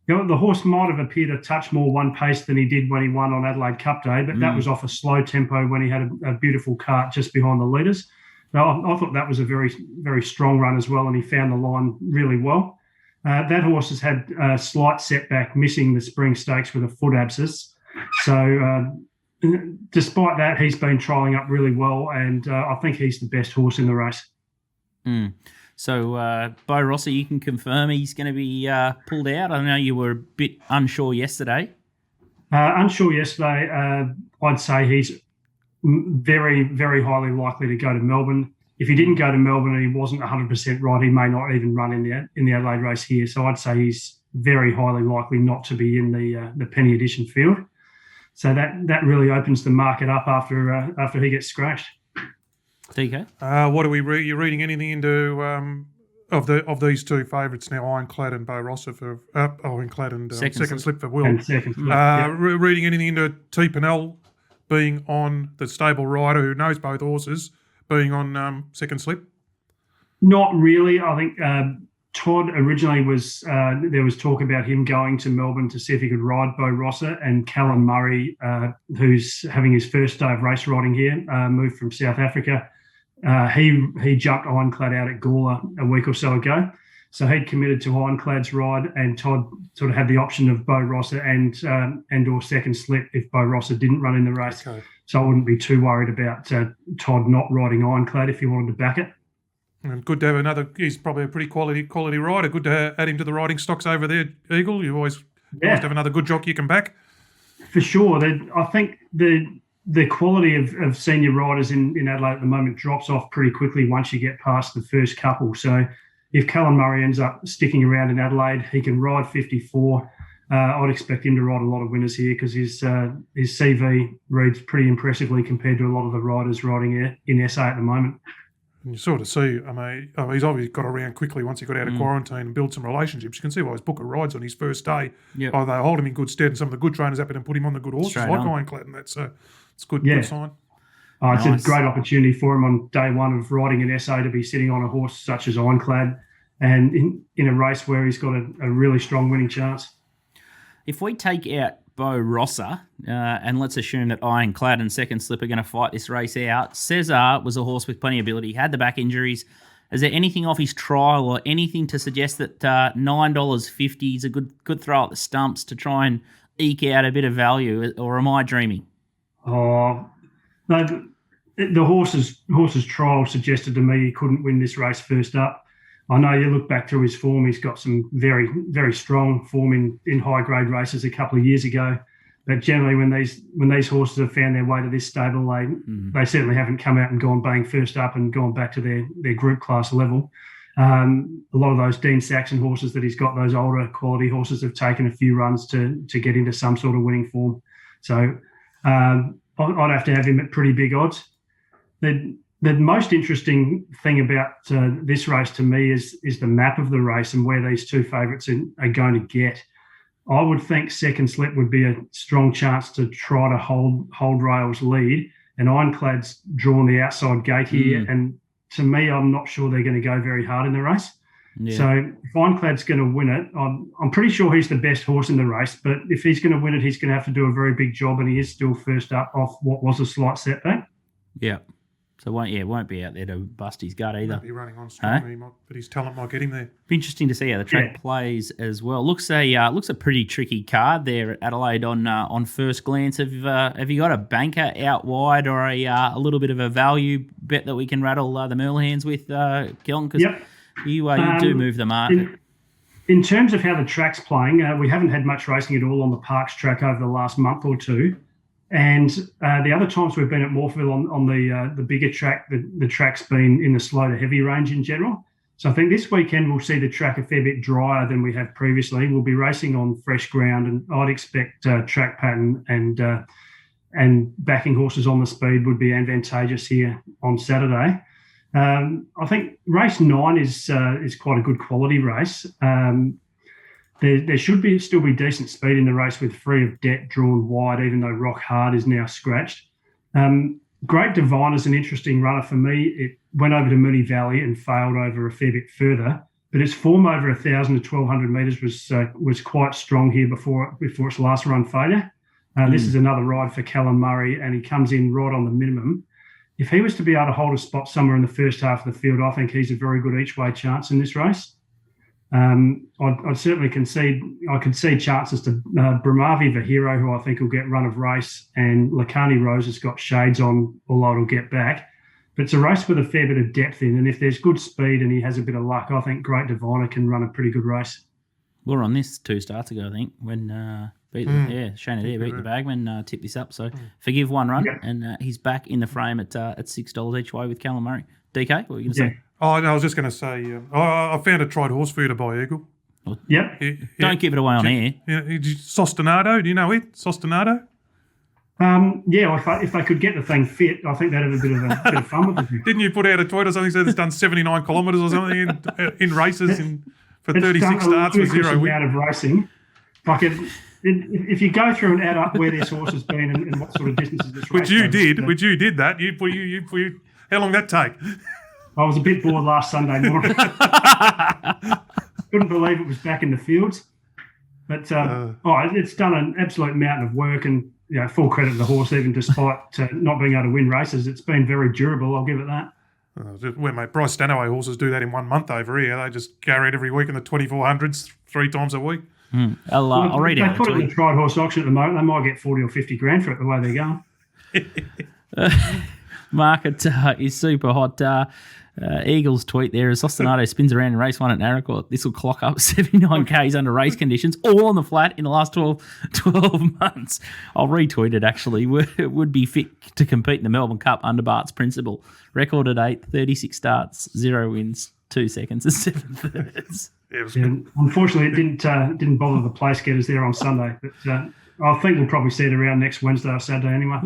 horse might have appeared a touch more one pace than he did when he won on Adelaide Cup Day, but that was off a slow tempo when he had a beautiful cart just behind the leaders. I thought that was a very, very strong run as well, and he found the line really well. That horse has had a slight setback, missing the spring stakes with a foot abscess. So despite that, he's been trialling up really well, and I think he's the best horse in the race. So, Bo Rosser, you can confirm he's going to be pulled out? I know you were a bit unsure yesterday. Unsure yesterday. I'd say he's very, very highly likely to go to Melbourne. If he didn't go to Melbourne and he wasn't 100% right, he may not even run in the Adelaide race here. So I'd say he's very highly likely not to be in the penny edition field. So that really opens the market up after he gets scratched. DK? What are we read? You're reading anything into of these 2 favourites now, Ironclad and Bo Rosser for Ironclad and second slip for Will. And second slip, reading anything into T. Pennell being on the stable rider who knows both horses, being on second slip? Not really. I think Todd originally was, there was talk about him going to Melbourne to see if he could ride Bo Rosser, and Callan Murray, who's having his first day of race riding here, moved from South Africa. He jumped Ironclad out at Gawler a week or so ago. So he'd committed to Ironclad's ride, and Todd sort of had the option of Bo Rosser and or second slip if Bo Rosser didn't run in the race. Okay. So I wouldn't be too worried about Todd not riding Ironclad if he wanted to back it. And good to have another. He's probably a pretty quality rider. Good to add him to the riding stocks over there, Eagle. You always have another good jockey you can back. For sure. I think the quality of senior riders in Adelaide at the moment drops off pretty quickly once you get past the first couple. So if Callan Murray ends up sticking around in Adelaide, he can ride 54. I'd expect him to ride a lot of winners here because his CV reads pretty impressively compared to a lot of the riders riding in SA at the moment. And you sort of see, he's obviously got around quickly once he got out of quarantine and built some relationships. You can see why his booker rides on his first day. Yep. They hold him in good stead, and some of the good trainers happen and put him on the good horses like Ironclad, and that's it's good sign. It's a great opportunity for him on day one of riding in SA to be sitting on a horse such as Ironclad, and in a race where he's got a really strong winning chance. If we take out Bo Rosser, and let's assume that Ironclad and second slip are going to fight this race out, Cesar was a horse with plenty of ability, had the back injuries. Is there anything off his trial or anything to suggest that $9.50 is a good throw at the stumps to try and eke out a bit of value, or am I dreaming? Oh, no, the horse's trial suggested to me he couldn't win this race first up. I know you look back through his form, he's got some very, very strong form in high-grade races a couple of years ago. But generally when these horses have found their way to this stable, they certainly haven't come out and gone bang first up and gone back to their group class level. A lot of those Dean Saxon horses that he's got, those older quality horses, have taken a few runs to get into some sort of winning form. So I'd have to have him at pretty big odds. The most interesting thing about this race to me is the map of the race and where these two favourites are going to get. I would think Second Slip would be a strong chance to try to hold Rail's lead, and Ironclad's drawn the outside gate here. And to me, I'm not sure they're going to go very hard in the race. Yeah. So if Ironclad's going to win it, I'm pretty sure he's the best horse in the race. But if he's going to win it, he's going to have to do a very big job, and he is still first up off what was a slight setback. Yeah. So won't be out there to bust his gut either. Won't be running on strong, but his talent might get him there. Be interesting to see how the track plays as well. Looks a pretty tricky card there at Adelaide on first glance. Have you got a banker out wide or a little bit of a value bet that we can rattle the Merle hands with, Kelton? Because you do move the market. In terms of how the track's playing, we haven't had much racing at all on the Parks track over the last month or two. And the other times we've been at Morphettville on the bigger track, the track's been in the slow to heavy range in general. So I think this weekend we'll see the track a fair bit drier than we have previously. We'll be racing on fresh ground, and I'd expect track pattern and backing horses on the speed would be advantageous here on Saturday. I think race 9 is quite a good quality race. There should still be decent speed in the race with Free of Debt drawn wide, even though Rock Hard is now scratched. Great Divine is an interesting runner for me. It went over to Moonee Valley and failed over a fair bit further, but its form over 1,000 to 1,200 metres was quite strong here before its last run failure. This is another ride for Callum Murray, and he comes in right on the minimum. If he was to be able to hold a spot somewhere in the first half of the field, I think he's a very good each-way chance in this race. I'd certainly concede. I could see chances to Brahmavi the Hero, who I think will get run of race, and Lacani Rose has got shades on, although it'll get back. But it's a race with a fair bit of depth in, and if there's good speed and he has a bit of luck, I think Great Diviner can run a pretty good race. We were on this 2 starts ago, I think, when Shane Adair beat the Bagman, tipped this up. So forgive one run, and he's back in the frame at $6 each way with Callum Murray. DK, what were you going to say? Oh, no, I was just going to say, I found a tried horse for you to buy, Eagle. Yep. Don't give it away on air. Sostinado, do you know it? Sostinado? If I could get the thing fit, I think that'd have a bit of fun with it. Didn't you put out a tweet or something that said it's done 79 kilometres or something in races for 36 starts with 0 wins? Amount of racing. If you go through and add up where this horse has been and what sort of distances this race Which you did that. How long did that take? I was a bit bored last Sunday morning. Couldn't believe it was back in the fields. But it's done an absolute mountain of work, and full credit to the horse, even despite not being able to win races. It's been very durable, I'll give it that. Well, mate, Bryce Stanaway horses do that in 1 month over here. They just carry it every week in the 2400s 3 times a week. I'll read out. They put it in the tried horse auction at the moment. They might get 40 or 50 grand for it the way they're going. Market is super hot. Eagles tweet there as Ostinato spins around in race 1 at Narracor. This will clock up 79 Ks under race conditions, all on the flat in the last 12 months. I'll retweet it actually. It would be fit to compete in the Melbourne Cup under Bart's principle. Record at 8, 36 starts, 0 wins, 2 seconds and 7 thirds. Unfortunately, it didn't bother the place getters there on Sunday, but I think we'll probably see it around next Wednesday or Saturday anyway.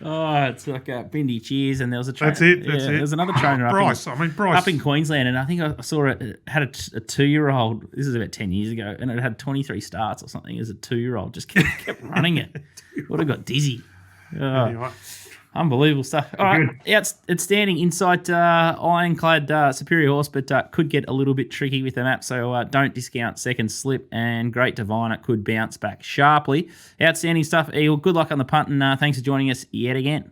It's like a Bindi cheers, and there was a trainer. That's it. There's another trainer Bryce. Up in Queensland, and I think I saw it had a 2-year-old. This is about 10 years ago, and it had 23 starts or something as a 2-year-old. Just kept running it. Would have got dizzy. Anyway. Unbelievable stuff. All right, outstanding insight. Ironclad superior horse, but could get a little bit tricky with the map. So don't discount Second Slip, and Great Divine. It could bounce back sharply. Outstanding stuff, Eagle. Good luck on the punt, and thanks for joining us yet again.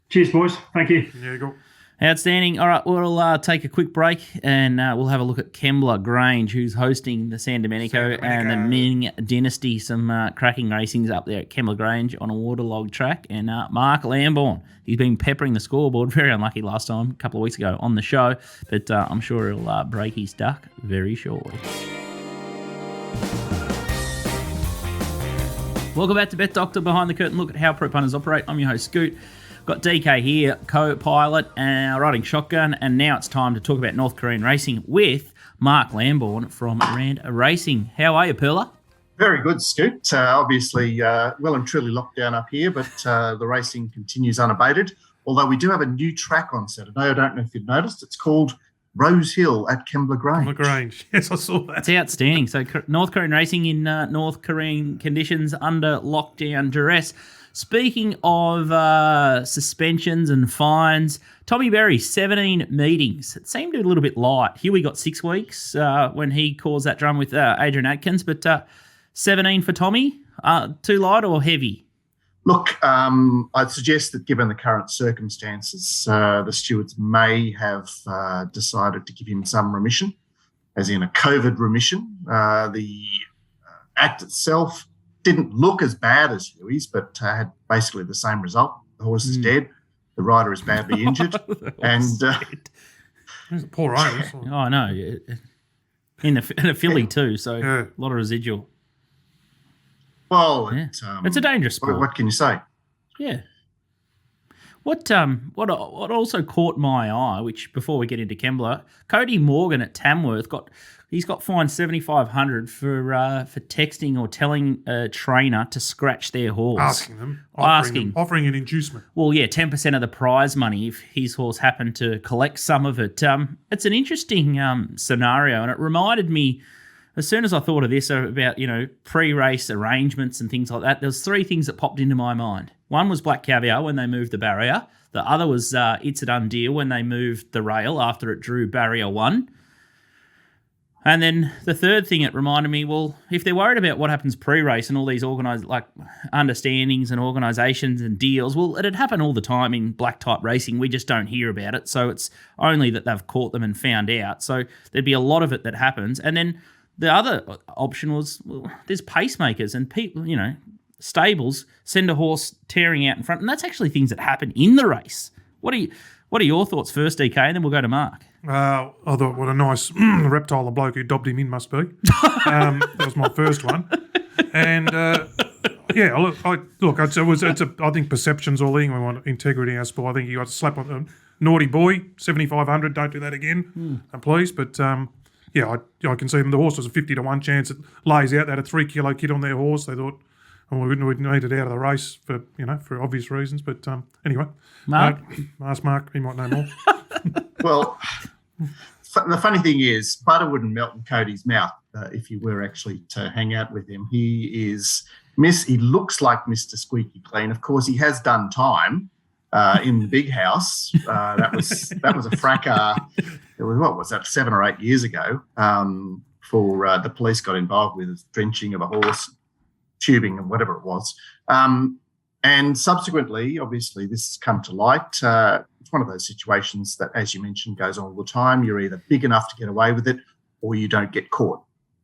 Cheers, boys. Thank you. Yeah, go. Outstanding. All right, we'll take a quick break, and we'll have a look at Kembla Grange, who's hosting the San Domenico and the Ming Dynasty. Some cracking racings up there at Kembla Grange on a waterlogged track. And Mark Lambourne, he's been peppering the scoreboard. Very unlucky last time, a couple of weeks ago on the show, but I'm sure he'll break his duck very shortly. Welcome back to Bet Doctor Behind the Curtain. Look at how pro punters operate. I'm your host, Scoot. Got DK here, co-pilot, riding shotgun, and now it's time to talk about North Korean racing with Mark Lambourne from Rand Racing. How are you, Perla? Very good, Scoot. Obviously, well and truly locked down up here, but the racing continues unabated. although we do have a new track on Saturday. I don't know if you've noticed. It's called Rose Hill at Kembla Grange. Kembla Grange. Yes, I saw that. It's outstanding. So North Korean racing in North Korean conditions under lockdown duress. Speaking of suspensions and fines, Tommy Berry, 17 meetings. It seemed a little bit light. Huey got 6 weeks when he caused that drum with Adrian Atkins, but 17 for Tommy. Too light or heavy? Look, I'd suggest that given the current circumstances, the stewards may have decided to give him some remission, as in a COVID remission. The act itself didn't look as bad as Huey's, but had basically the same result. The horse is dead. The rider is badly injured. And poor owners. Oh, I know. In a filly too, so a lot of residual. Well, it's a dangerous sport. What can you say? Yeah. What also caught my eye, which before we get into Kembla, Cody Morgan at Tamworth got fined $7,500 for texting or telling a trainer to scratch their horse. Offering an inducement. Well, yeah, 10% of the prize money if his horse happened to collect some of it. It's an interesting scenario, and it reminded me. As soon as I thought of this about, pre-race arrangements and things like that, there's 3 things that popped into my mind. One was Black Caviar when they moved the barrier. The other was It's a Done Deal when they moved the rail after it drew barrier 1. And then the third thing it reminded me, well, if they're worried about what happens pre-race and all these understandings and organisations and deals, well, it'd happen all the time in black-type racing. We just don't hear about it. So it's only that they've caught them and found out. So there'd be a lot of it that happens. And then the other option was, well, there's pacemakers and people, stables send a horse tearing out in front. And that's actually things that happen in the race. What are your thoughts first, DK, and then we'll go to Mark? I thought, what a nice reptile the bloke who dobbed him in must be. That was my first one. And, I think perception's all in. We want integrity in our sport. I think you got to slap on the naughty boy, 7,500, don't do that again, please. But, I can see them. The horse was a 50 to 1 chance. It lays out. They had a 3 kilo kid on their horse. They thought, we need it out of the race for obvious reasons. But anyway, Mark, ask Mark. He might know more. Well, the funny thing is, butter wouldn't melt in Cody's mouth if you were actually to hang out with him. He looks like Mr. Squeaky Clean. Of course, he has done time in the big house. That was a fracas. It was, what was that, 7 or 8 years ago, for the police got involved with drenching of a horse, tubing and whatever it was. And subsequently, obviously, this has come to light. It's one of those situations that, as you mentioned, goes on all the time. You're either big enough to get away with it or you don't get caught.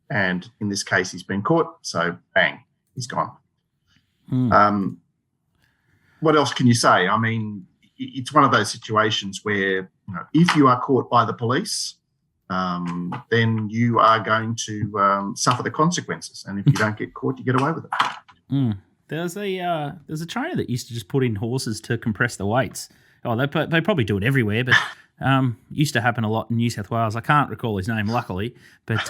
And in this case, he's been caught, so bang, he's gone. What else can you say? I mean, it's one of those situations where, if you are caught by the police, then you are going to suffer the consequences. And if you don't get caught, you get away with it. There's a trainer that used to just put in horses to compress the weights. Oh, they probably do it everywhere, but used to happen a lot in New South Wales. I can't recall his name, luckily, but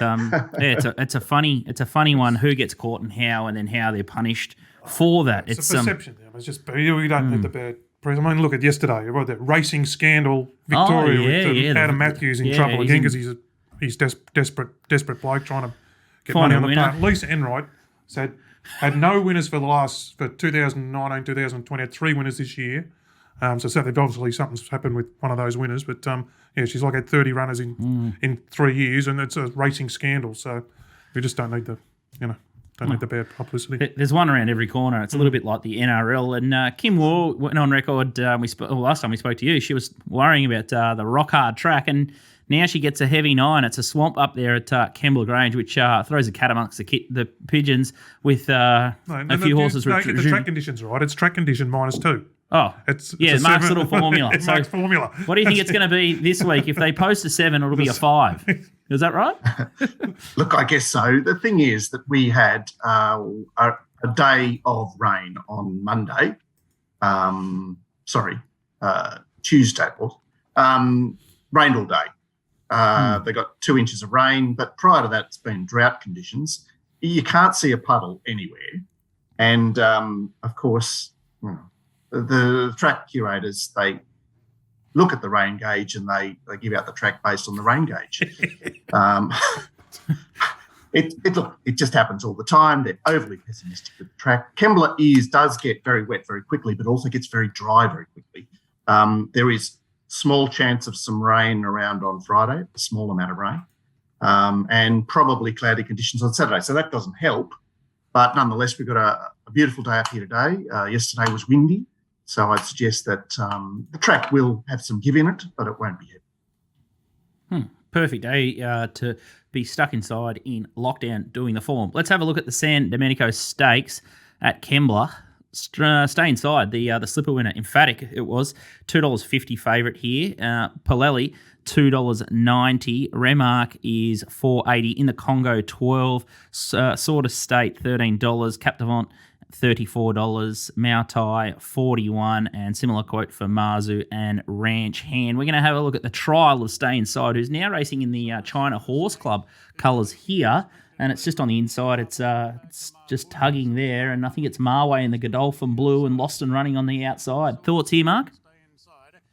it's a funny one. Who gets caught and how, and then how they're punished for that. It's a perception. It's just we don't need the bad. I mean, look at yesterday. About that racing scandal, Victoria, with Adam Matthews in trouble again because he's desperate bloke trying to get money on the part. Lisa Enright had no winners for 2019, 2020. Had 3 winners this year. So obviously something's happened with one of those winners. But she's had 30 runners in 3 years, and it's a racing scandal. So we just don't need the need the bad publicity. There's one around every corner. It's a little bit like the NRL. And Kim Waugh went on record. Last time we spoke to you, she was worrying about the rock hard track, and now she gets a heavy 9. It's a swamp up there at Kembla Grange, which throws a cat amongst the pigeons with a few horses. No, get the track conditions right. It's track condition -2. Oh, it's Mark's little formula. Mark's formula. What do you think it's going to be this week? If they post a 7, it'll be a 5. Is that right? Look, I guess so. The thing is that we had a day of rain on Monday. Tuesday. Rained all day. They got 2 inches of rain, but prior to that, it's been drought conditions. You can't see a puddle anywhere. And, of course, the track curators, they look at the rain gauge and they give out the track based on the rain gauge. It just happens all the time. They're overly pessimistic with the track. Kembla does get very wet very quickly, but also gets very dry very quickly. There is small chance of some rain around on Friday, a small amount of rain, and probably cloudy conditions on Saturday. So that doesn't help. But nonetheless, we've got a beautiful day up here today. Yesterday was windy, so I'd suggest that the track will have some give in it, but it won't be heavy. Perfect day to be stuck inside in lockdown doing the form. Let's have a look at the San Domenico Stakes at Kembla. Stay inside, the slipper winner, Emphatic it was, $2.50 favourite here. Polelli, $2.90. Remark is $4.80. In the Congo, $12. Sort of State, $13. Captivant, $34. Mautai, $41. And similar quote for Marzu and Ranch Hand. We're going to have a look at the trial of Stay Inside, who's now racing in the China Horse Club colours here. And it's just on the inside. It's just tugging there. And I think it's Marway in the Godolphin blue and Loston running on the outside. Thoughts here, Mark?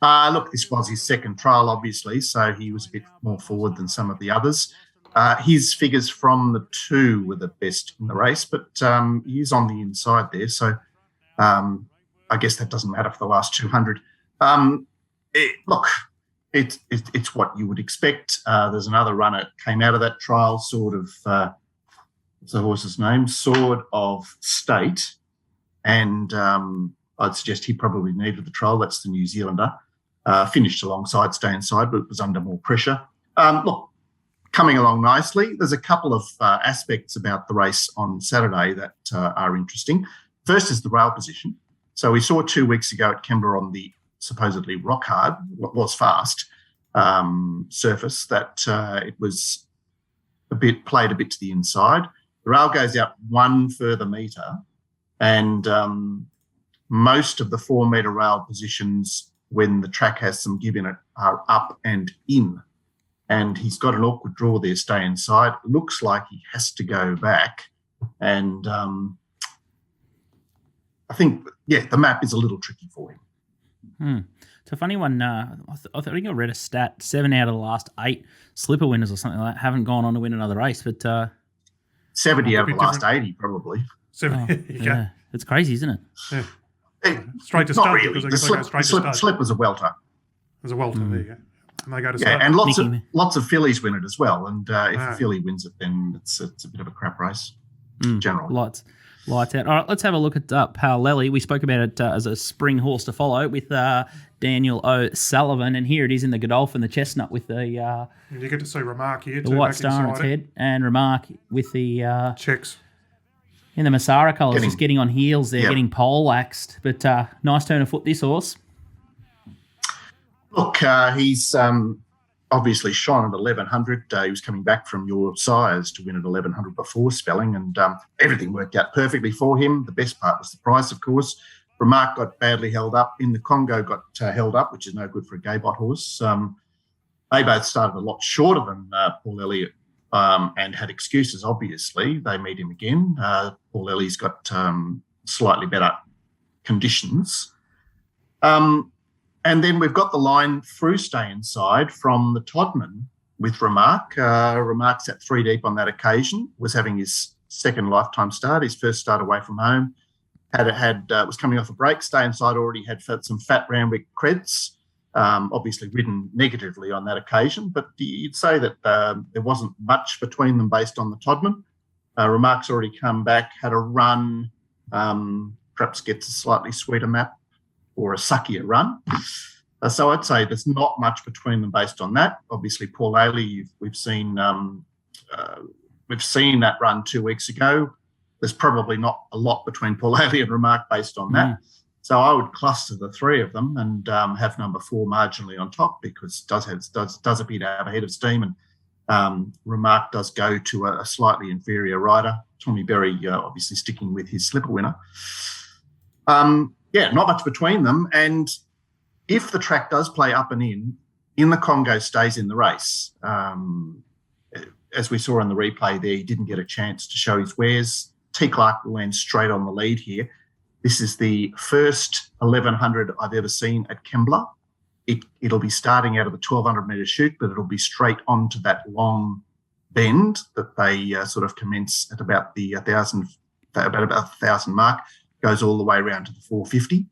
Look, this was his second trial, obviously, so he was a bit more forward than some of the others. His figures from the two were the best in the race, but he is on the inside there. So I guess that doesn't matter for the last 200. It's what you would expect. There's another runner came out of that trial, what's the horse's name? Sword of State. And I'd suggest he probably needed the trial. That's the New Zealander. Finished alongside Stay Inside, but was under more pressure. Coming along nicely. There's a couple of aspects about the race on Saturday that are interesting. First is the rail position. So we saw 2 weeks ago at Kembla on the supposedly rock hard, what was fast, surface, that it was played a bit to the inside. The rail goes out 1 further metre, and most of the 4 metre rail positions, when the track has some give in it, are up and in. And he's got an awkward draw there, Stay Inside. Looks like he has to go back. And I think, the map is a little tricky for him. It's a funny one. I think I read a stat: 7 out of the last 8 slipper winners or something like that haven't gone on to win another race. But 70 out of the last 80, probably. 70. Yeah, it's crazy, isn't it? Yeah. Straight to start. Really. The slip was a welter. There's a welter there you go. And they go to start. And lots of fillies win it as well. And if a filly wins it, then it's a bit of a crap race. Generally. Lights out. All right, let's have a look at Palelli. We spoke about it as a spring horse to follow with Daniel O'Sullivan, and here it is in the Godolphin, the chestnut with the... and you get to see Remark here, the white star on its head, and Remark with the... checks. In the Massara colours, just getting on heels there, getting pole-axed. But nice turn of foot, this horse. Look, he's obviously shone at 1100. He was coming back from your sires to win at 1100 before spelling, and everything worked out perfectly for him. The best part was the price, of course. Remark got badly held up. In the Congo got held up, which is no good for a Gaybot horse. They both started a lot shorter than Paul Elliott and had excuses, obviously. They meet him again. Paul Elliott's got slightly better conditions. And then we've got the line through Stay Inside from the Todman with Remark. Remark sat 3 deep on that occasion, was having his second lifetime start, his first start away from home. Was coming off a break. Stay Inside already had some fat Randwick creds, obviously ridden negatively on that occasion, but you'd say that there wasn't much between them based on the Todman. Remark's already come back, had a run, perhaps gets a slightly sweeter map, or a suckier run. So I'd say there's not much between them based on that. Obviously, Paul Ailey, we've seen that run 2 weeks ago. There's probably not a lot between Paul Ailey and Remark based on that. So I would cluster the three of them and have number 4 marginally on top, because does appear to have a head of steam, and Remark does go to a slightly inferior rider. Tommy Berry obviously sticking with his slipper winner. Not much between them. And if the track does play up and in the Congo stays in the race. As we saw in the replay there, he didn't get a chance to show his wares. T. Clark will land straight on the lead here. This is the first 1100 I've ever seen at Kembla. It'll be starting out of the 1200 metre chute, but it'll be straight onto that long bend that they sort of commence at about the 1,000 mark, goes all the way around to the 450.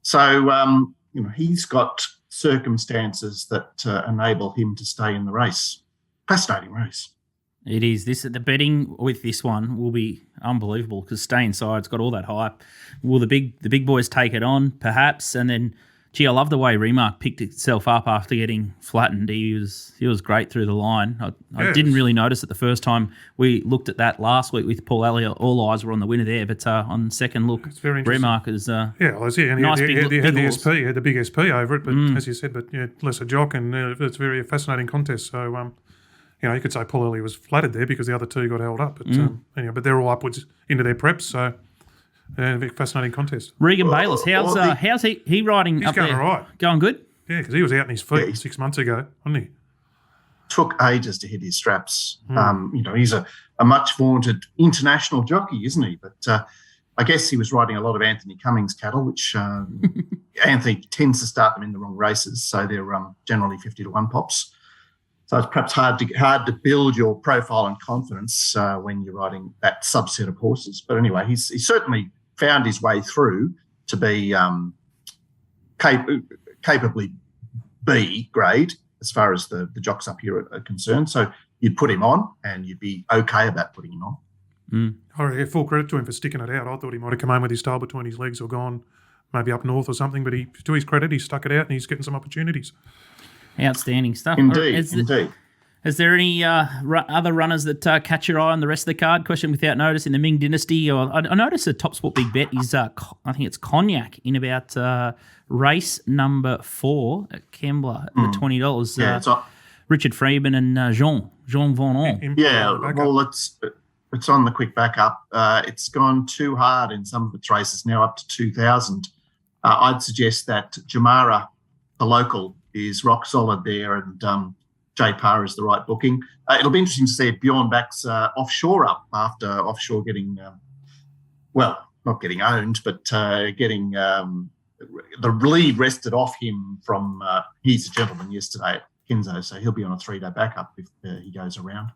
So, he's got circumstances that enable him to stay in the race. Fascinating race. It is. The betting with this one will be unbelievable because Stay Inside's got all that hype. Will the big boys take it on, perhaps? And then, I love the way Remark picked itself up after getting flattened. He was great through the line. I didn't really notice it the first time we looked at that last week with Paul Elliott. All eyes were on the winner there, but on second look, Remark is and nice he had the horse. SP, he had the big SP over it, but as you said, less a jock, and it's a very fascinating contest. So you could say Paul Elliott was flattered there because the other two got held up, but anyway, but they're all upwards into their preps, so. Very fascinating contest. Regan Bayless, how's he riding He's up going there? all right. Going good? Yeah, because he was out in his feet 6 months ago, wasn't he? Took ages to hit his straps. He's a much vaunted international jockey, isn't he? But I guess he was riding a lot of Anthony Cummings cattle, which Anthony tends to start them in the wrong races, so they're generally 50-1 pops. So it's perhaps hard to build your profile and confidence when you're riding that subset of horses. But anyway, he's certainly found his way through to be capably B grade as far as the jocks up here are concerned. So you'd put him on and you'd be okay about putting him on. I give full credit to him for sticking it out. I thought he might have come home with his tail between his legs or gone maybe up north or something, but to his credit, he stuck it out and he's getting some opportunities. Outstanding stuff. Indeed. Is there any other runners that catch your eye on the rest of the card? Question without notice in the Ming Dynasty. I noticed a TopSport big bet is, I think it's Cognac in about race number 4 at Kembla at the $20. Yeah, Richard Freeman and Jean Vaughn. Yeah, well, it's on the quick backup. It's gone too hard in some of its races, now up to 2,000. I'd suggest that Jamara, the local, is rock solid there, and J Parr is the right booking. It'll be interesting to see if Bjorn backs offshore up after offshore getting, not getting owned, but getting the lead wrested off him from, he's a gentleman yesterday at Kinzo, so he'll be on a 3-day backup if he goes around.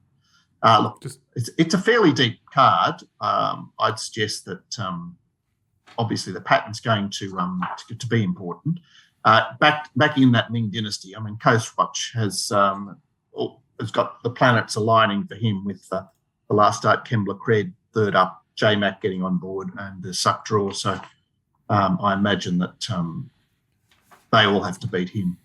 Look, it's a fairly deep card. I'd suggest that obviously the pattern's going to be important. Back in that Ming Dynasty, I mean, Coast Watch has got the planets aligning for him with the last start, Kembla Cred, third up, J-Mac getting on board, and the Suck Draw. So I imagine that they all have to beat him.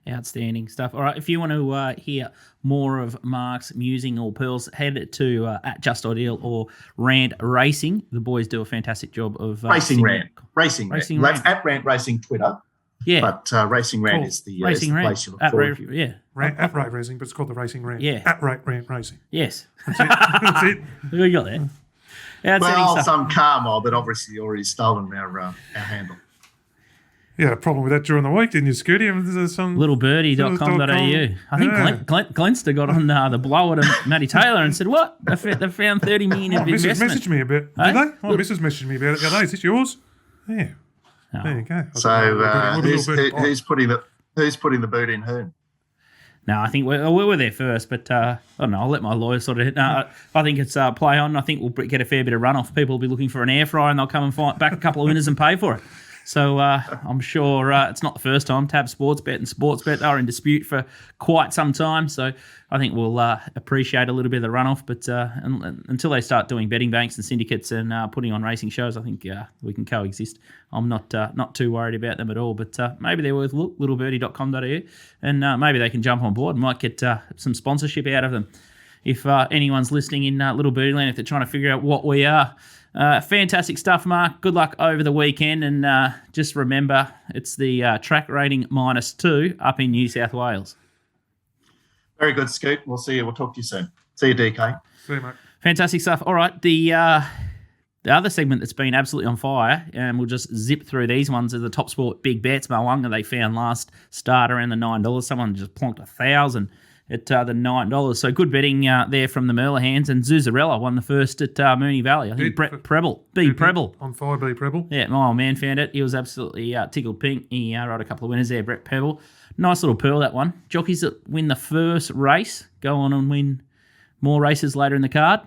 Outstanding stuff. All right, if you want to hear more of Mark's musing or pearls, head to at Just Ideal or Rant Racing. The boys do a fantastic job of Racing Rant. That's at Rant Racing Twitter. Yeah, but Racing Rant is the Racing Rant. place you look forward to. Yeah, At Rate Racing, but it's called the Racing Rant. Yeah, at Rant Racing. Yes, that's it. We got that. Well, some car mob, but obviously already stolen our handle. You had a problem with that during the week, didn't you, Scooty? Littlebirdie.com.au. I think Gleinster got on the blower to Matty Taylor and said, what? They found 30 million in investment. Mrs. messaged me a bit. Did they? Oh, Mrs. messaged me about it the other day. Is this yours? Yeah. Oh. There you go. So who's putting the boot in who? No, I think we were there first, but I don't know. I'll let my lawyer sort of. No, I think it's play on. I think we'll get a fair bit of runoff. People will be looking for an air fryer and they'll come and find back a couple of winners and pay for it. So I'm sure it's not the first time. Tab Sportsbet and Sportsbet are in dispute for quite some time. So I think we'll appreciate a little bit of the runoff. But until they start doing betting banks and syndicates and putting on racing shows, I think we can coexist. I'm not too worried about them at all. But maybe they're worth a look, littlebirdie.com.au, and maybe they can jump on board. Might get some sponsorship out of them. If anyone's listening in Little Birdie Land, if they're trying to figure out what we are. Fantastic stuff, Mark. Good luck over the weekend. And just remember, it's the track rating -2 up in New South Wales. Very good, Scoot. We'll see you. We'll talk to you soon. See you, DK. See you, mate. Fantastic stuff. All right. The other segment that's been absolutely on fire, and we'll just zip through these ones, are the TopSport big bets. Mo'unga they found last start around the $9. Someone just plonked 1,000 at the $9. So good betting there from the Merla hands. And Zuzarella won the first at Moonee Valley. I think Brett Preble. Preble. On 5 B Preble. Yeah, my old man found it. He was absolutely tickled pink. He rode a couple of winners there, Brett Preble. Nice little pearl, that one. Jockeys that win the first race go on and win more races later in the card.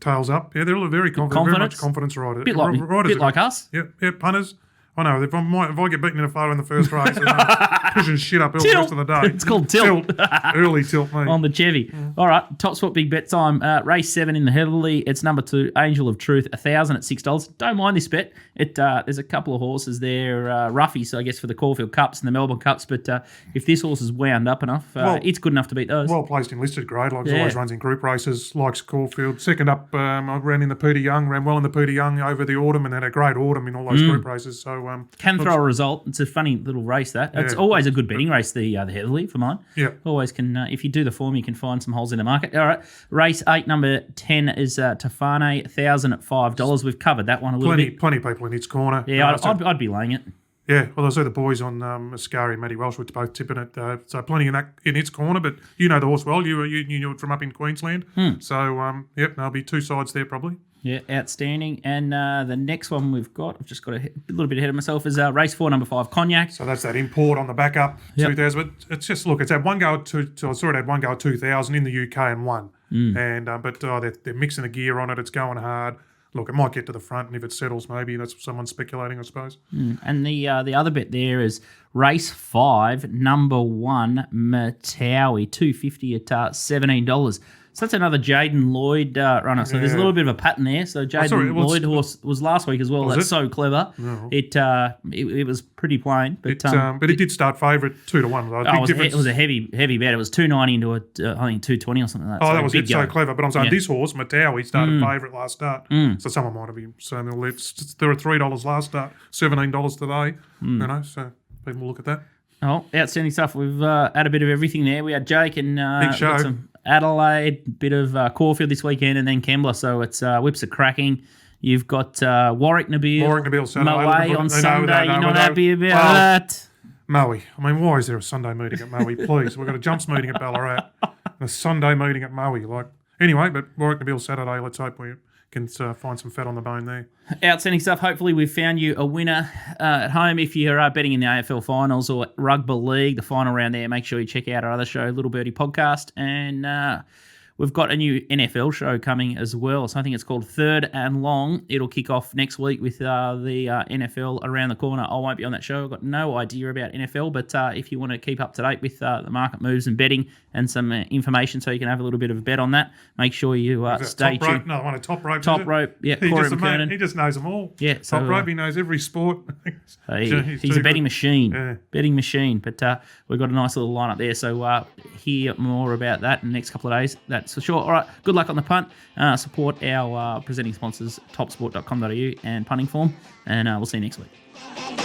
Tails up. Yeah, they're all very confident. Very much confidence riders. Bit like us. Yeah, punters. I know, if I get beaten in a photo in the first race, I'm pushing shit up the rest of the day. It's called tilt. Early tilt, mate. On the Chevy. All right, TopSport big bet time. Race 7 in the Heatherly. It's number 2, Angel of Truth, 1,000 at $6. Don't mind this bet. There's a couple of horses there, roughies, I guess, for the Caulfield Cups and the Melbourne Cups. But if this horse is wound up enough, it's good enough to beat those. Well placed in listed grade, always runs in group races, likes Caulfield. Second up, I ran in the Peter Young, ran well in the Peter Young over the autumn and had a great autumn in all those group races. So can throw a result. It's a funny little race, that. It's always a good betting race, the Heatherly, for mine. Yeah. Always can, if you do the form, you can find some holes in the market. All right. Race 8, number 10 is Tafane, 1,000 at $5. We've covered that one a little bit. Plenty of people in its corner. Yeah, I'd be laying it. Yeah, well, I see the boys on Ascari and Matty Welsh were both tipping it. So plenty in its corner, but you know the horse well. You knew it from up in Queensland. So, there'll be 2 sides there probably. Yeah, outstanding. And the next one we've got, I've just got a little bit ahead of myself, is race 4, number 5, Cognac. So that's that import on the backup, 2,000. But it's just, look, it's had one go at I saw it had one go at 2,000 in the UK and won. And but they're mixing the gear on it. It's going hard. Look, it might get to the front, and if it settles, maybe that's someone speculating, I suppose. And the other bet there is race 5, number 1, Matawi, $250 at $17. So that's another Jaden Lloyd runner. So there's a little bit of a pattern there. So Jaden Lloyd horse was last week as well. That's so clever. No. It was pretty plain, but it did start favourite 2-1. It was a heavy bet. It was $2.90 into I think $2.20 or something like that. Oh, so that was it. So clever. But I'm saying this horse, Matawi, started favourite last start. So someone might have been saying there were $3 last start, $17 today. So people will look at that. Oh, outstanding stuff. We've had a bit of everything there. We had Jake and big show. Some Adelaide, bit of Caulfield this weekend, and then Kembla. So it's whips are cracking. You've got Warwick Nabil Saturday. Moe on Sunday. You're not happy about that? Moe. I mean, why is there a Sunday meeting at Moe? Please, we've got a jumps meeting at Ballarat, and a Sunday meeting at Moe. Anyway, but Warwick Nabil Saturday. Let's hope we can find some fat on the bone there. Outstanding stuff. Hopefully we've found you a winner at home. If you're betting in the AFL finals or Rugby League, the final round there, make sure you check out our other show, Little Birdie Podcast. And we've got a new NFL show coming as well. So I think it's called Third and Long. It'll kick off next week with the NFL around the corner. I won't be on that show. I've got no idea about NFL, but if you want to keep up to date with the market moves and betting and some information so you can have a little bit of a bet on that, make sure you stay tuned. Another one, a Top Rope. Top Rope, yeah. He just knows them all. Yeah. So, Top Rope, he knows every sport. He's a betting machine. Yeah. Betting machine. But we've got a nice little lineup there. So hear more about that in the next couple of days. That's for sure. All right. Good luck on the punt. Support our presenting sponsors, topsport.com.au and Punting Form. And we'll see you next week.